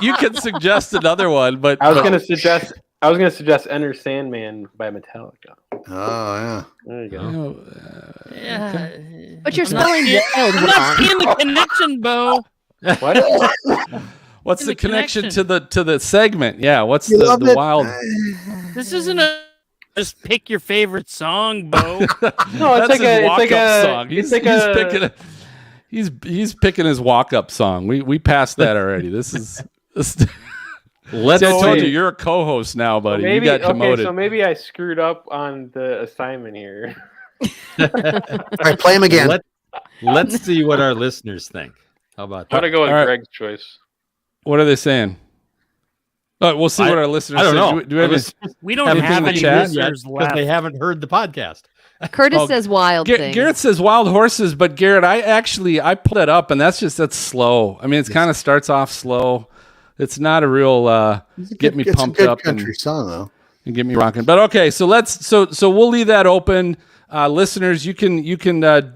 you can suggest another one, but I was going to suggest Enter Sandman by Metallica. Oh, yeah. There you go. you know, Yeah. But you're I'm not spelling seeing- wild I'm not wrong. seeing the connection, Beau. What? what's In the the connection connection. to the segment? Yeah, what's You love the it? wild? This isn't a just pick your favorite song, Beau. No, it's That's like his a walk-up song. He's picking his walk-up song. We passed that already. This is. Let's. See, I told you, you're a co-host now, buddy. Maybe, you got demoted. Okay, so maybe I screwed up on the assignment here. All right, play him again. Let's see what our listeners think. How about I'm that? gonna go with All right. Greg's choice. What are they saying? We'll see what our listeners I don't say. know. Do we have We don't Anything have in the any chat? listeners Because left. they haven't heard the podcast. Curtis Oh, says wild things. Garrett says wild horses, but Garrett, I pulled that up, and that's slow. I mean, it kind of starts off slow. It's not a real get me pumped up country song though, and get me rocking. But okay, so we'll leave that open. Listeners, you can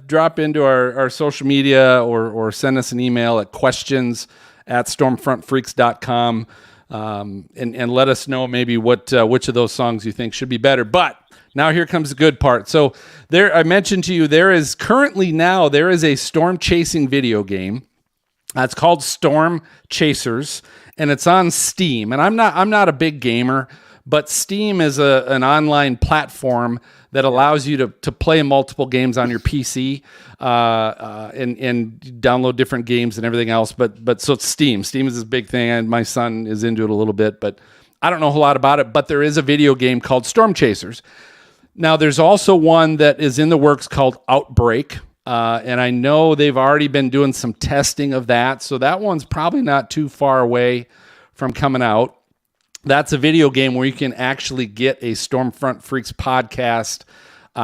drop into our social media or send us an email at questions@stormfrontfreaks.com and let us know maybe which of those songs you think should be better. But now here comes the good part. So I mentioned to you there is a storm chasing video game. It's called Storm Chasers, and it's on Steam. And I'm not a big gamer, but Steam is an online platform that allows you to play multiple games on your PC and download different games and everything else. But so it's Steam. Steam is this big thing, and my son is into it a little bit, but I don't know a whole lot about it. But there is a video game called Storm Chasers. Now, there's also one that is in the works called Outbreak. And I know they've already been doing some testing of that. So that one's probably not too far away from coming out. That's a video game where you can actually get a Stormfront Freaks podcast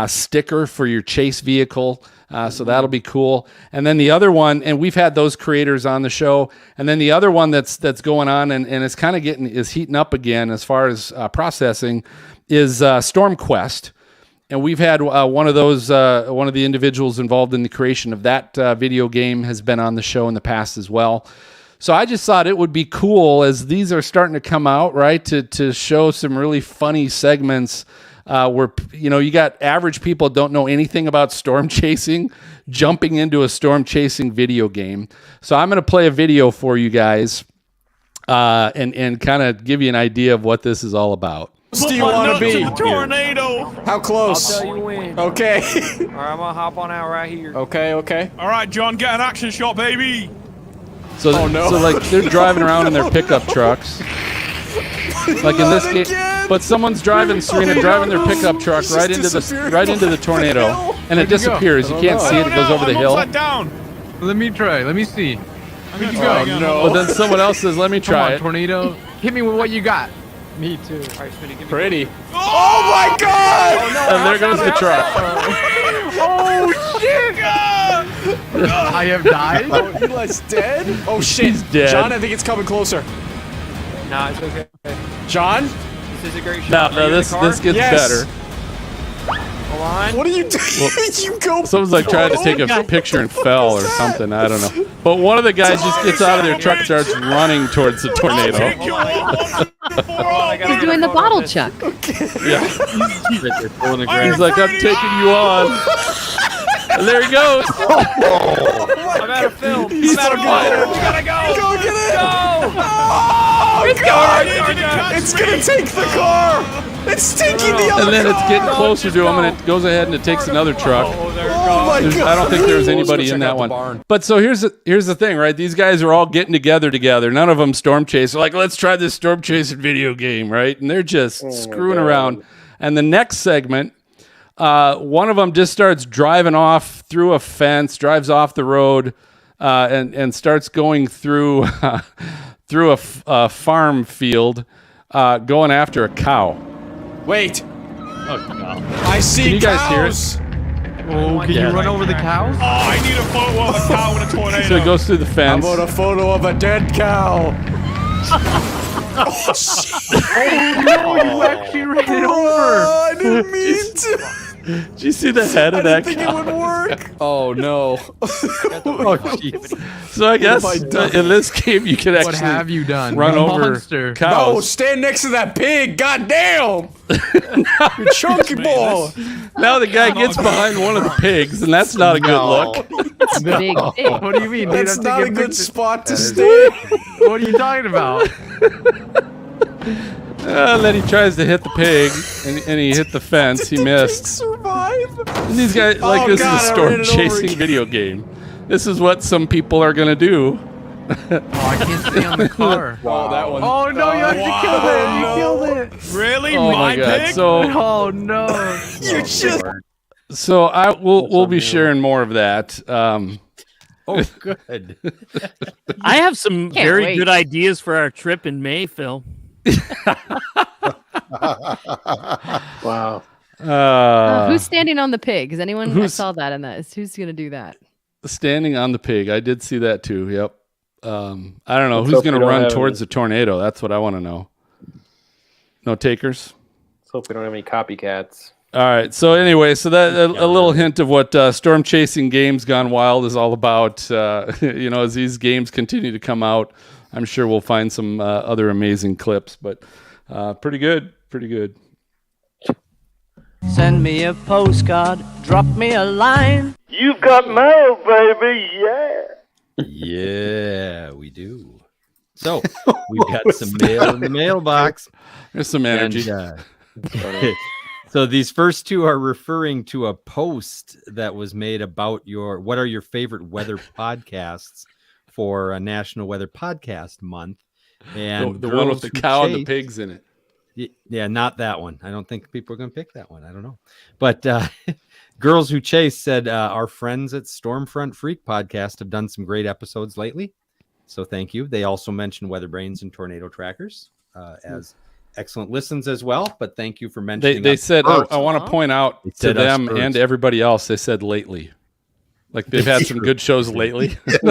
sticker for your chase vehicle. So that'll be cool. And then the other one, and we've had those creators on the show. And then the other one that's going on and it's kind of is heating up again as far as processing is StormQuest. And we've had one of the individuals involved in the creation of that video game has been on the show in the past as well. So I just thought it would be cool as these are starting to come out, right, to show some really funny segments where, you got average people don't know anything about storm chasing, jumping into a storm chasing video game. So I'm going to play a video for you guys and kind of give you an idea of what this is all about. Do you want to be? Tornado. How close? I'll tell you when. Okay. All right, I'm gonna hop on out right here. Okay. All right, John, get an action shot, baby. So, no. So like they're driving around in their pickup trucks, like in this game. But someone's driving, Serena, driving their pickup truck right into the tornado, and it disappears. You can't see it. It goes over the hill. Down. Let me try. Let me see. Where'd you go? No. But then someone else says, "Let me try it." Tornado. Hit me with what you got. Me too. All right, Spinny, give me Pretty. Oh my God! Oh, no, And there goes the truck. Oh shit! I have died. Oh, Eli's dead? Oh shit. He's dead. John, I think it's coming closer. Nah, it's okay. John? This is a great shot. No, this gets Yes. better. Hold on. What are you doing? You go. Someone's like trying to take a picture and fell or something. I don't know. But one of the guys just gets out of their truck and starts running towards the tornado. He's doing the bottle chuck. Yeah. He's like, I'm taking you on. And there he goes. I'm out of film. He's I'm out of fighter. film. You gotta go. Go get it. Go. Oh, God. It's going to take the car. It's taking the other And then it's car. getting closer to him, and it goes ahead and it takes another truck. Oh my God. I don't think there was anybody in check that out the one. barn. But so here's the thing, right? These guys are all getting together. None of them storm chase. They're like, let's try this storm chasing video game, right? And they're just screwing around. And the next segment, one of them just starts driving off through a fence, drives off the road, and starts going through through a farm field, going after a cow. Wait. Oh, no. I see Can you guys hear it? cows. Oh, can you run over the cows? Oh, I need a photo of a cow in a tornado. So he goes through the How fence. about a photo of a dead cow? Oh no, you actually ran it over. I didn't mean to. Did you see the head of I that didn't think cow? it would work. Oh no. Oh, jeez. So I guess have I done? in this game you can actually What have you done? run You over monster. cows. No, stand next to that pig. God damn. You chunky boy. Now the guy gets behind one of the pigs, and that's not a good look. It's big, big. What do you mean? Dude, That's I'm not a taking good pictures. spot to stand. What are you talking about? Then he tries to hit the pig, and he hit the fence. He missed. Survive. And these guys, this is a storm chasing video game. This is what some people are gonna do. Oh, I can't stay on the car. Oh, that one. Oh no, you actually killed it. You killed it. Really? Oh my my God. pig? So, Oh no. You just. we'll be sharing more of that. Oh, good. I have some Can't very wait. good ideas for our trip in May, Phil. Wow. Who's standing on the pig? Is anyone? I who's- saw that in that. Who's going to do that? Standing on the pig. I did see that too. Yep. I don't know Let's who's hope going we to don't run have towards any- the tornado. That's what I want to know. No takers. Let's hope we don't have any copycats. All right. So anyway, so that a little hint of what Storm Chasing Games Gone Wild is all about. As these games continue to come out, I'm sure we'll find some other amazing clips. But pretty good. Pretty good. Send me a postcard, drop me a line. You've got mail, baby. Yeah. Yeah, we do. So we've got some mail in the mailbox. There's some energy. And, so these first two are referring to a post that was made about what are your favorite weather podcasts for a National Weather Podcast Month. And the one with Girls the Who cow and the Chase- pigs in it. Yeah, not that one. I don't think people are going to pick that one. I don't know. But Girls Who Chase said our friends at Stormfront Freak Podcast have done some great episodes lately. So thank you. They also mentioned Weather Brains and Tornado Trackers as excellent listens as well. But thank you for mentioning They us said, first. I want to point out They to said us them first. and to everybody else, they said lately. Like they've had some good shows lately. The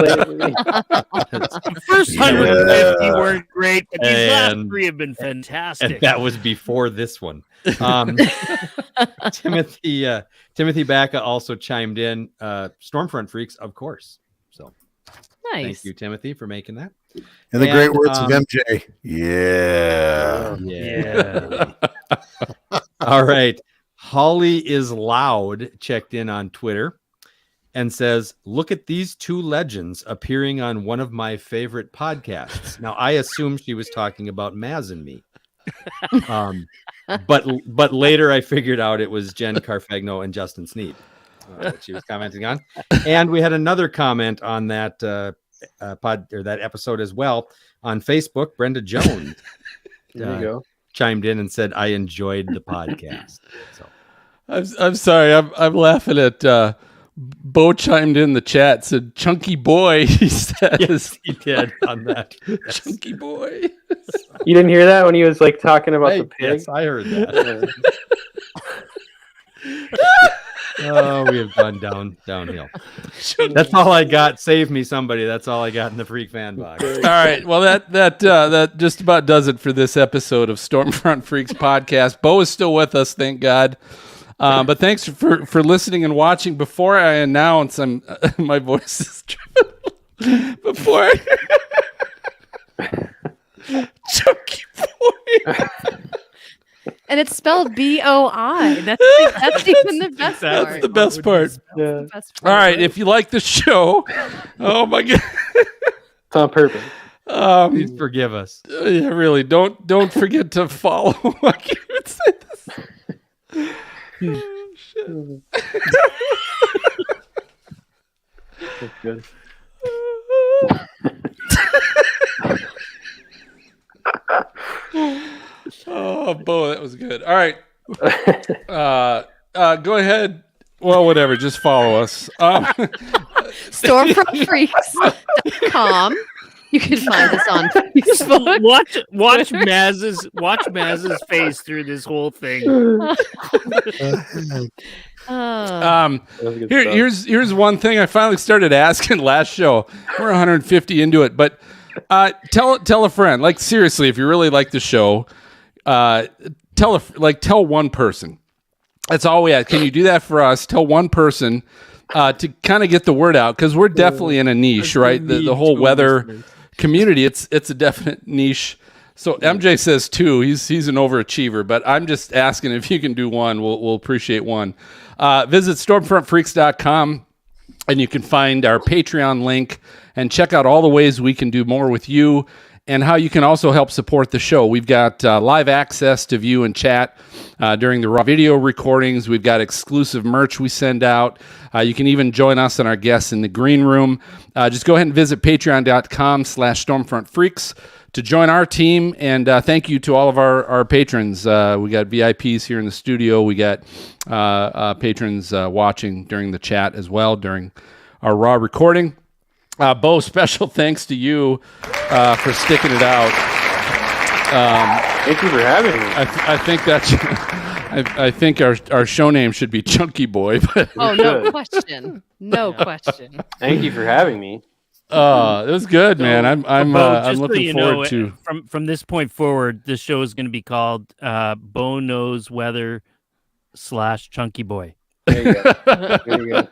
first 150 weren't great, but these last And- three have been fantastic. And that was before this one. Timothy Bacca also chimed in. Stormfront Freaks, of course. So Nice. thank you, Timothy, for making that. In the great And, words of MJ. Yeah. Yeah. All right. Holly is Loud checked in on Twitter and says, look at these two legends appearing on one of my favorite podcasts. Now, I assume she was talking about Maz and me. But later I figured out it was Jen Carfagno and Justin Sneed that she was commenting on. And we had another comment on that that episode as well on Facebook. Brenda Jones There you go. chimed in and said, I enjoyed the podcast. So I'm sorry. I'm laughing at Beau chimed in the chat, said chunky boy. He says yes, he did on that. chunky boy. You didn't hear that when he was like talking about Hey, the pig? yes, I heard that. Oh, we have gone downhill. That's all I got. Save me, somebody. That's all I got in the Freak Fan box. All right. Well, that just about does it for this episode of Stormfront Freaks podcast. Beau is still with us, thank God. But thanks for listening and watching. Before I announce, my voice is tripping. Before chunky boy. And it's spelled B-O-I. That's even the best part. That's the best part. Yeah. The best All part. right. If you like the show, oh my God. It's on purpose. Please forgive us. Yeah, really. Don't forget to follow. I can't even say this. Oh, shit. That's good. Oh, Beau, that was good. All right. Go ahead. Well, whatever. Just follow us. Stormfrontfreaks.com. You can find us on Facebook. Watch Maz's face through this whole thing. Here's one thing I finally started asking last show. We're 150 into it, but tell a friend. Like seriously, if you really like the show, tell one person. That's all we ask. Can you do that for us? Tell one person to kind of get the word out, because we're definitely in a niche, right? The whole weather community. It's a definite niche. So MJ says two. He's an overachiever, but I'm just asking if you can do one. We'll appreciate one. Visit stormfrontfreaks.com and you can find our Patreon link and check out all the ways we can do more with you and how you can also help support the show. We've got live access to view and chat during the raw video recordings. We've got exclusive merch we send out. You can even join us and our guests in the green room. Just go ahead and visit patreon.com/StormfrontFreaks to join our team. And thank you to all of our patrons. We got VIPs here in the studio. We got patrons watching during the chat as well during our raw recording. Beau, special thanks to you for sticking it out. Thank you for having me. I think that's. I think our show name should be Chunky Boy. But Oh, no question. No question. Thank you for having me. it was good, man. I'm looking forward to. From this point forward, this show is going to be called Beau Knows Weather / Chunky Boy. There you go. There you go.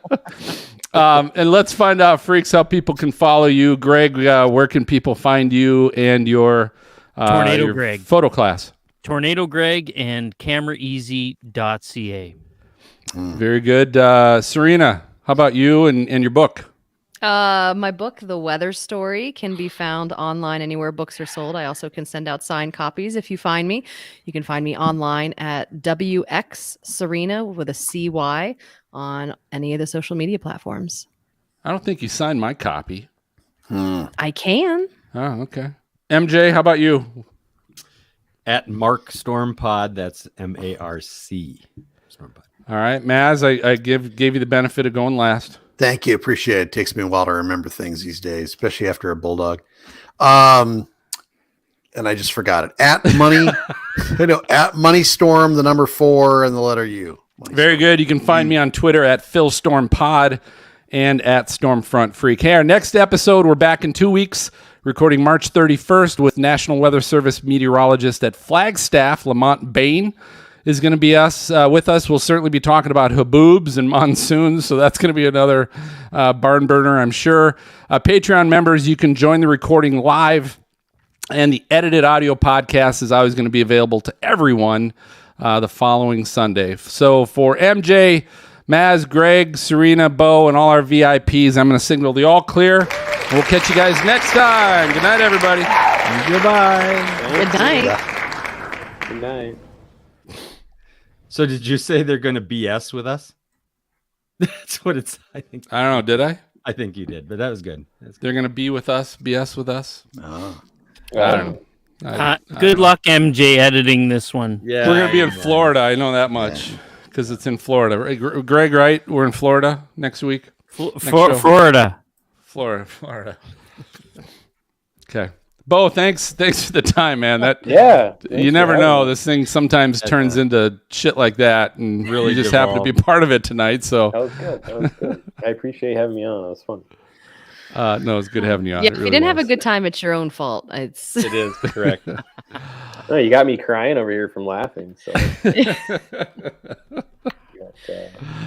And let's find out, freaks, how people can follow you. Greg, where can people find you and your Tornado Greg photo class? Tornado Greg and CameraEasy.ca. Very good. Serena, how about you and your book? My book, The Weather Story, can be found online anywhere books are sold. I also can send out signed copies if you find me. You can find me online at WX Serena with a CY on any of the social media platforms. I don't think you signed my copy. I can. Oh, okay. MJ, how about you? At Mark Stormpod, that's MARC Stormpod. All right, Maz, I gave you the benefit of going last. Thank you. Appreciate it. Takes me a while to remember things these days, especially after a bulldog. And I just forgot it. At Money, at Money Storm, the number 4 and the letter U. Very good. You can find me on Twitter at PhilStormPod and at Stormfront Freak. Hey, our next episode, we're back in 2 weeks, recording March 31st with National Weather Service meteorologist at Flagstaff, Lamont Bain, is going to be with us. We'll certainly be talking about haboobs and monsoons, so that's going to be another barn burner, I'm sure. Patreon members, you can join the recording live, and the edited audio podcast is always going to be available to everyone the following Sunday. So for MJ, Maz, Greg, Serena, Beau, and all our VIPs, I'm going to signal the all clear. We'll catch you guys next time. Good night, everybody. Goodbye. Good night. Good night. So did you say they're going to BS with us? That's what it's. I think. I don't know. Did I? I think you did, but that was good. They're going to be with us, BS with us? Oh. I don't know. Good luck, MJ, editing this one. Yeah, we're going to be in Florida. I know that much because it's in Florida. Right, Greg, right? We're in Florida next week. Florida. Florida. Okay. Beau, thanks for the time, man. You never know. This thing sometimes turns into shit like that, and really just happen to be part of it tonight. So that was good. I appreciate having me on. That was fun. No, it's good having you on. Yeah, if you didn't have a good time, it's your own fault. It is correct. No, you got me crying over here from laughing. So.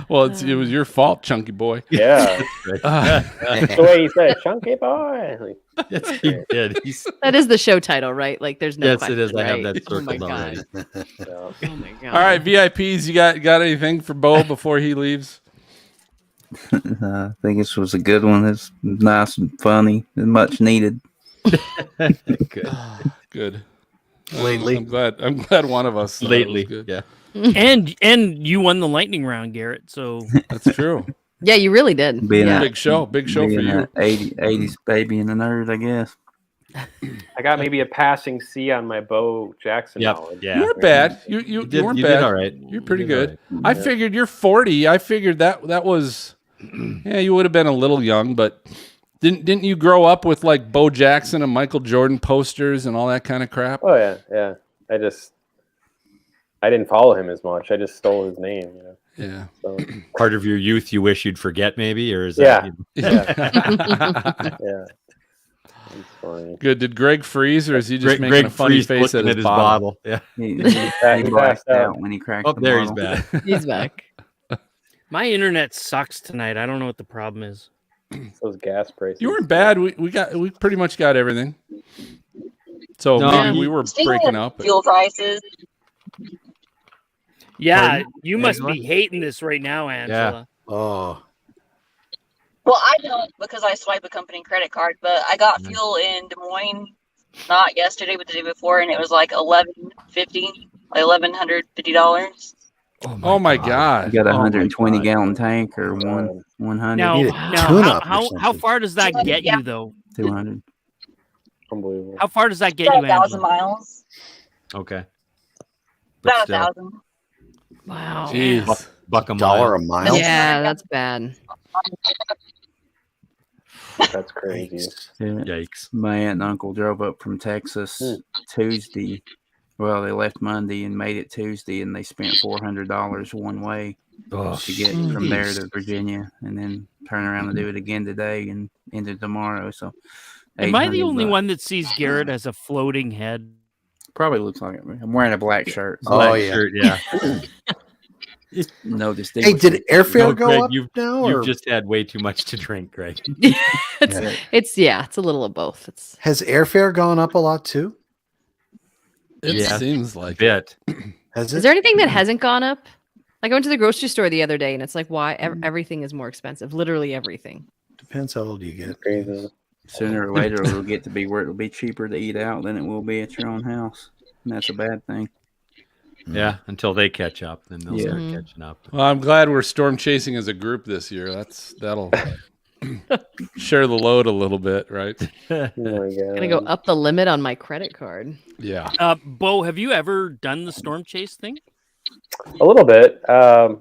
Well, it was your fault, Chunky Boy. Yeah. That's the way he said, Chunky Boy. Yes, he did. That is the show title, right? Like, there's no yes, question, it is. I have right? that circled already. Oh my god! All right, VIPs, you got anything for Beau before he leaves? I think this was a good one. It's nice and funny and much needed. Good. Lately, I'm glad one of us lately. Good. Yeah. And you won the lightning round, Garrett. So that's true. Yeah, you really did. Big show for you. 80s baby and a nerd, I guess. I got maybe a passing C on my Bo Jackson knowledge. Yeah. You weren't bad. You weren't bad. Did all right. You're pretty good. Right. I figured you're 40. I figured that was you would have been a little young, but didn't you grow up with like Bo Jackson and Michael Jordan posters and all that kind of crap? Oh yeah. I didn't follow him as much. I just stole his name, Yeah. So. Part of your youth you wish you'd forget, maybe, or is that? Yeah. Yeah. It's funny. Good. Did Greg freeze, or is he just making a funny face at his bottle? Yeah. He blacked out when he cracked. Oh, the there bottle. he's back. He's back. my internet sucks tonight. I don't know what the problem is. Those gas prices. You weren't bad. We pretty much got everything. So maybe we were breaking up. Fuel prices. Yeah, you must be hating this right now, Angela. Yeah. Oh. Well, I don't because I swipe a company credit card, but I got fuel in Des Moines not yesterday, but the day before, and it was like $1,150. Oh my god! You got a 120 gallon tank or 100? Now, how far does that get you though? 200. Unbelievable. How far does that get About you, 1,000 Angela? miles. Okay. About 1,000. Wow. Jeez. Buck a $1 a mile. mile. Yeah, that's bad. That's crazy. Yikes. My aunt and uncle drove up from Texas Tuesday. Well, they left Monday and made it Tuesday, and they spent $400 one way to get from there to Virginia, and then turn around and do it again today and into tomorrow. So, Am I the only $800. one that sees Garrett as a floating head? Probably looks like it. I'm wearing a black shirt. Oh, Black yeah. shirt, yeah. No Hey, distinction. did airfare No, go Greg, up you've now? Or just had way too much to drink, Greg. It's a little of both. It's has airfare gone up a lot too? It Yeah. seems like Bit. Has Is it? there anything that hasn't gone up? Like I went to the grocery store the other day, and it's like, why everything is more expensive? Literally everything. Depends how old you get. Crazy. Sooner or later, it'll get to be where it'll be cheaper to eat out than it will be at your own house. And that's a bad thing. Yeah, until they catch up, then they'll start catching up. Well, I'm glad we're storm chasing as a group this year. That'll share the load a little bit, right? Oh my God. Gonna go up the limit on my credit card. Yeah. Beau, have you ever done the storm chase thing? A little bit. I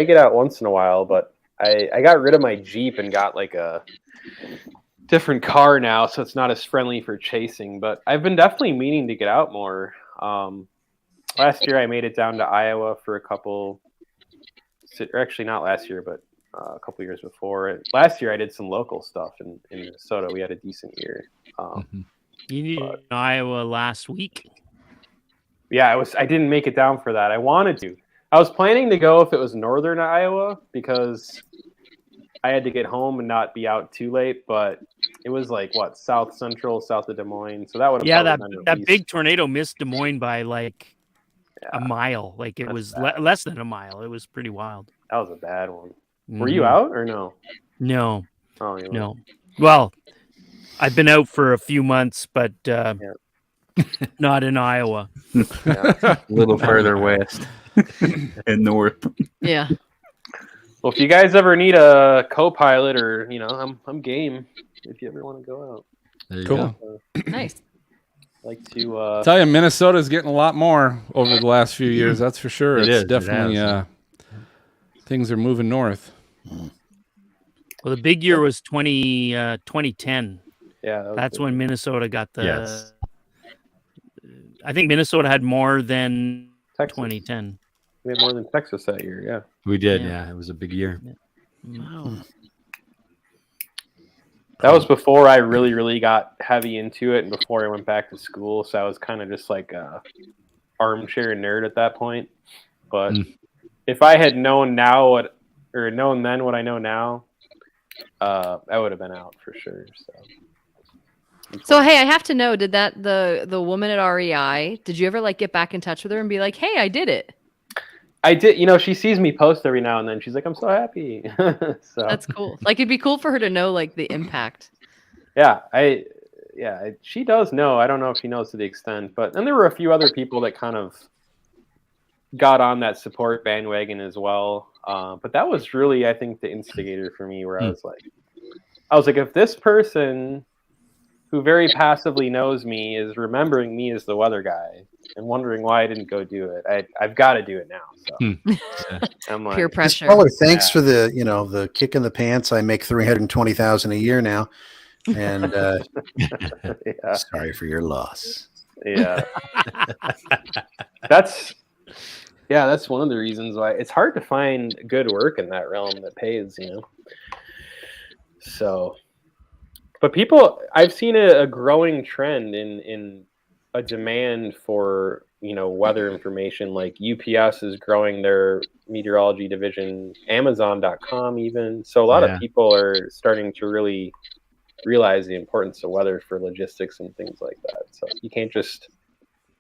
get out once in a while, but I got rid of my Jeep and got like a different car now, so it's not as friendly for chasing. But I've been definitely meaning to get out more. Last year I made it down to Iowa for a couple, or actually not last year, but a couple years before. Last year I did some local stuff in Minnesota. We had a decent year. You did in Iowa last week. Yeah, I didn't make it down for that. I wanted to. I was planning to go if it was northern Iowa because I had to get home and not be out too late, but it was like south central, south of Des Moines. So that would have that big tornado missed Des Moines by like a mile. Like it was less than a mile. It was pretty wild. That was a bad one. Were you out or no? No. Oh, you no. Well, I've been out for a few months, but not in Iowa. A little further west and north. Yeah. Well, if you guys ever need a co-pilot, or I'm game. If you ever want to go out. There you Cool. go. Nice. Like to tell you, Minnesota's getting a lot more over the last few years. That's for sure. It It's is. It definitely has. things are moving north. Well, the big year was 2010. Yeah, That's when Minnesota got the. Yes. I think Minnesota had more than Texas. 2010. We had more than Texas that year. Yeah. We did, yeah. It was a big year. Wow. That was before I really, really got heavy into it, and before I went back to school. So I was kind of just like a armchair nerd at that point. But if I had known known then what I know now, I would have been out for sure. So hey, I have to know, did the woman at REI, did you ever like get back in touch with her and be like, hey, I did it? I did. She sees me post every now and then. She's like, I'm so happy. So That's cool. Like it'd be cool for her to know like the impact. yeah, she does know. I don't know if she knows to the extent, but then there were a few other people that kind of got on that support bandwagon as well. But that was really, I think, the instigator for me, where I was like, if this person who very passively knows me is remembering me as the weather guy and wondering why I didn't go do it, I've got to do it now. So I'm like, Peer pressure. Caller, thanks for the the kick in the pants. I make $320,000 a year now, and sorry for your loss. Yeah, that's one of the reasons why it's hard to find good work in that realm that pays. So. But I've seen a growing trend in a demand for, weather information. Like UPS is growing their meteorology division, Amazon.com even. So a lot of people are starting to really realize the importance of weather for logistics and things like that. So you can't just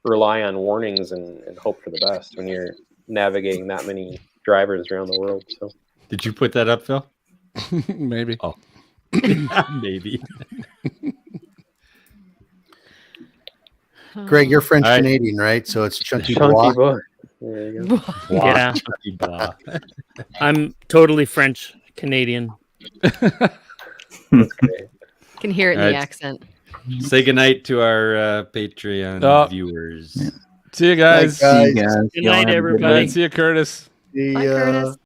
rely on warnings and hope for the best when you're navigating that many drivers around the world. So Did you put that up, Phil? Maybe. Oh. Maybe. Greg, you're French All right. Canadian, right? So it's Chunky Chunky Bois. boy. There you go. Yeah. Chunky blah. I'm totally French Canadian. Can hear it in All the right. accent. Say goodnight to our Patreon Oh. viewers. See you guys. Thanks, See you guys. Good Y'all night, have a good everybody. See you, Curtis. The, Bye, Curtis.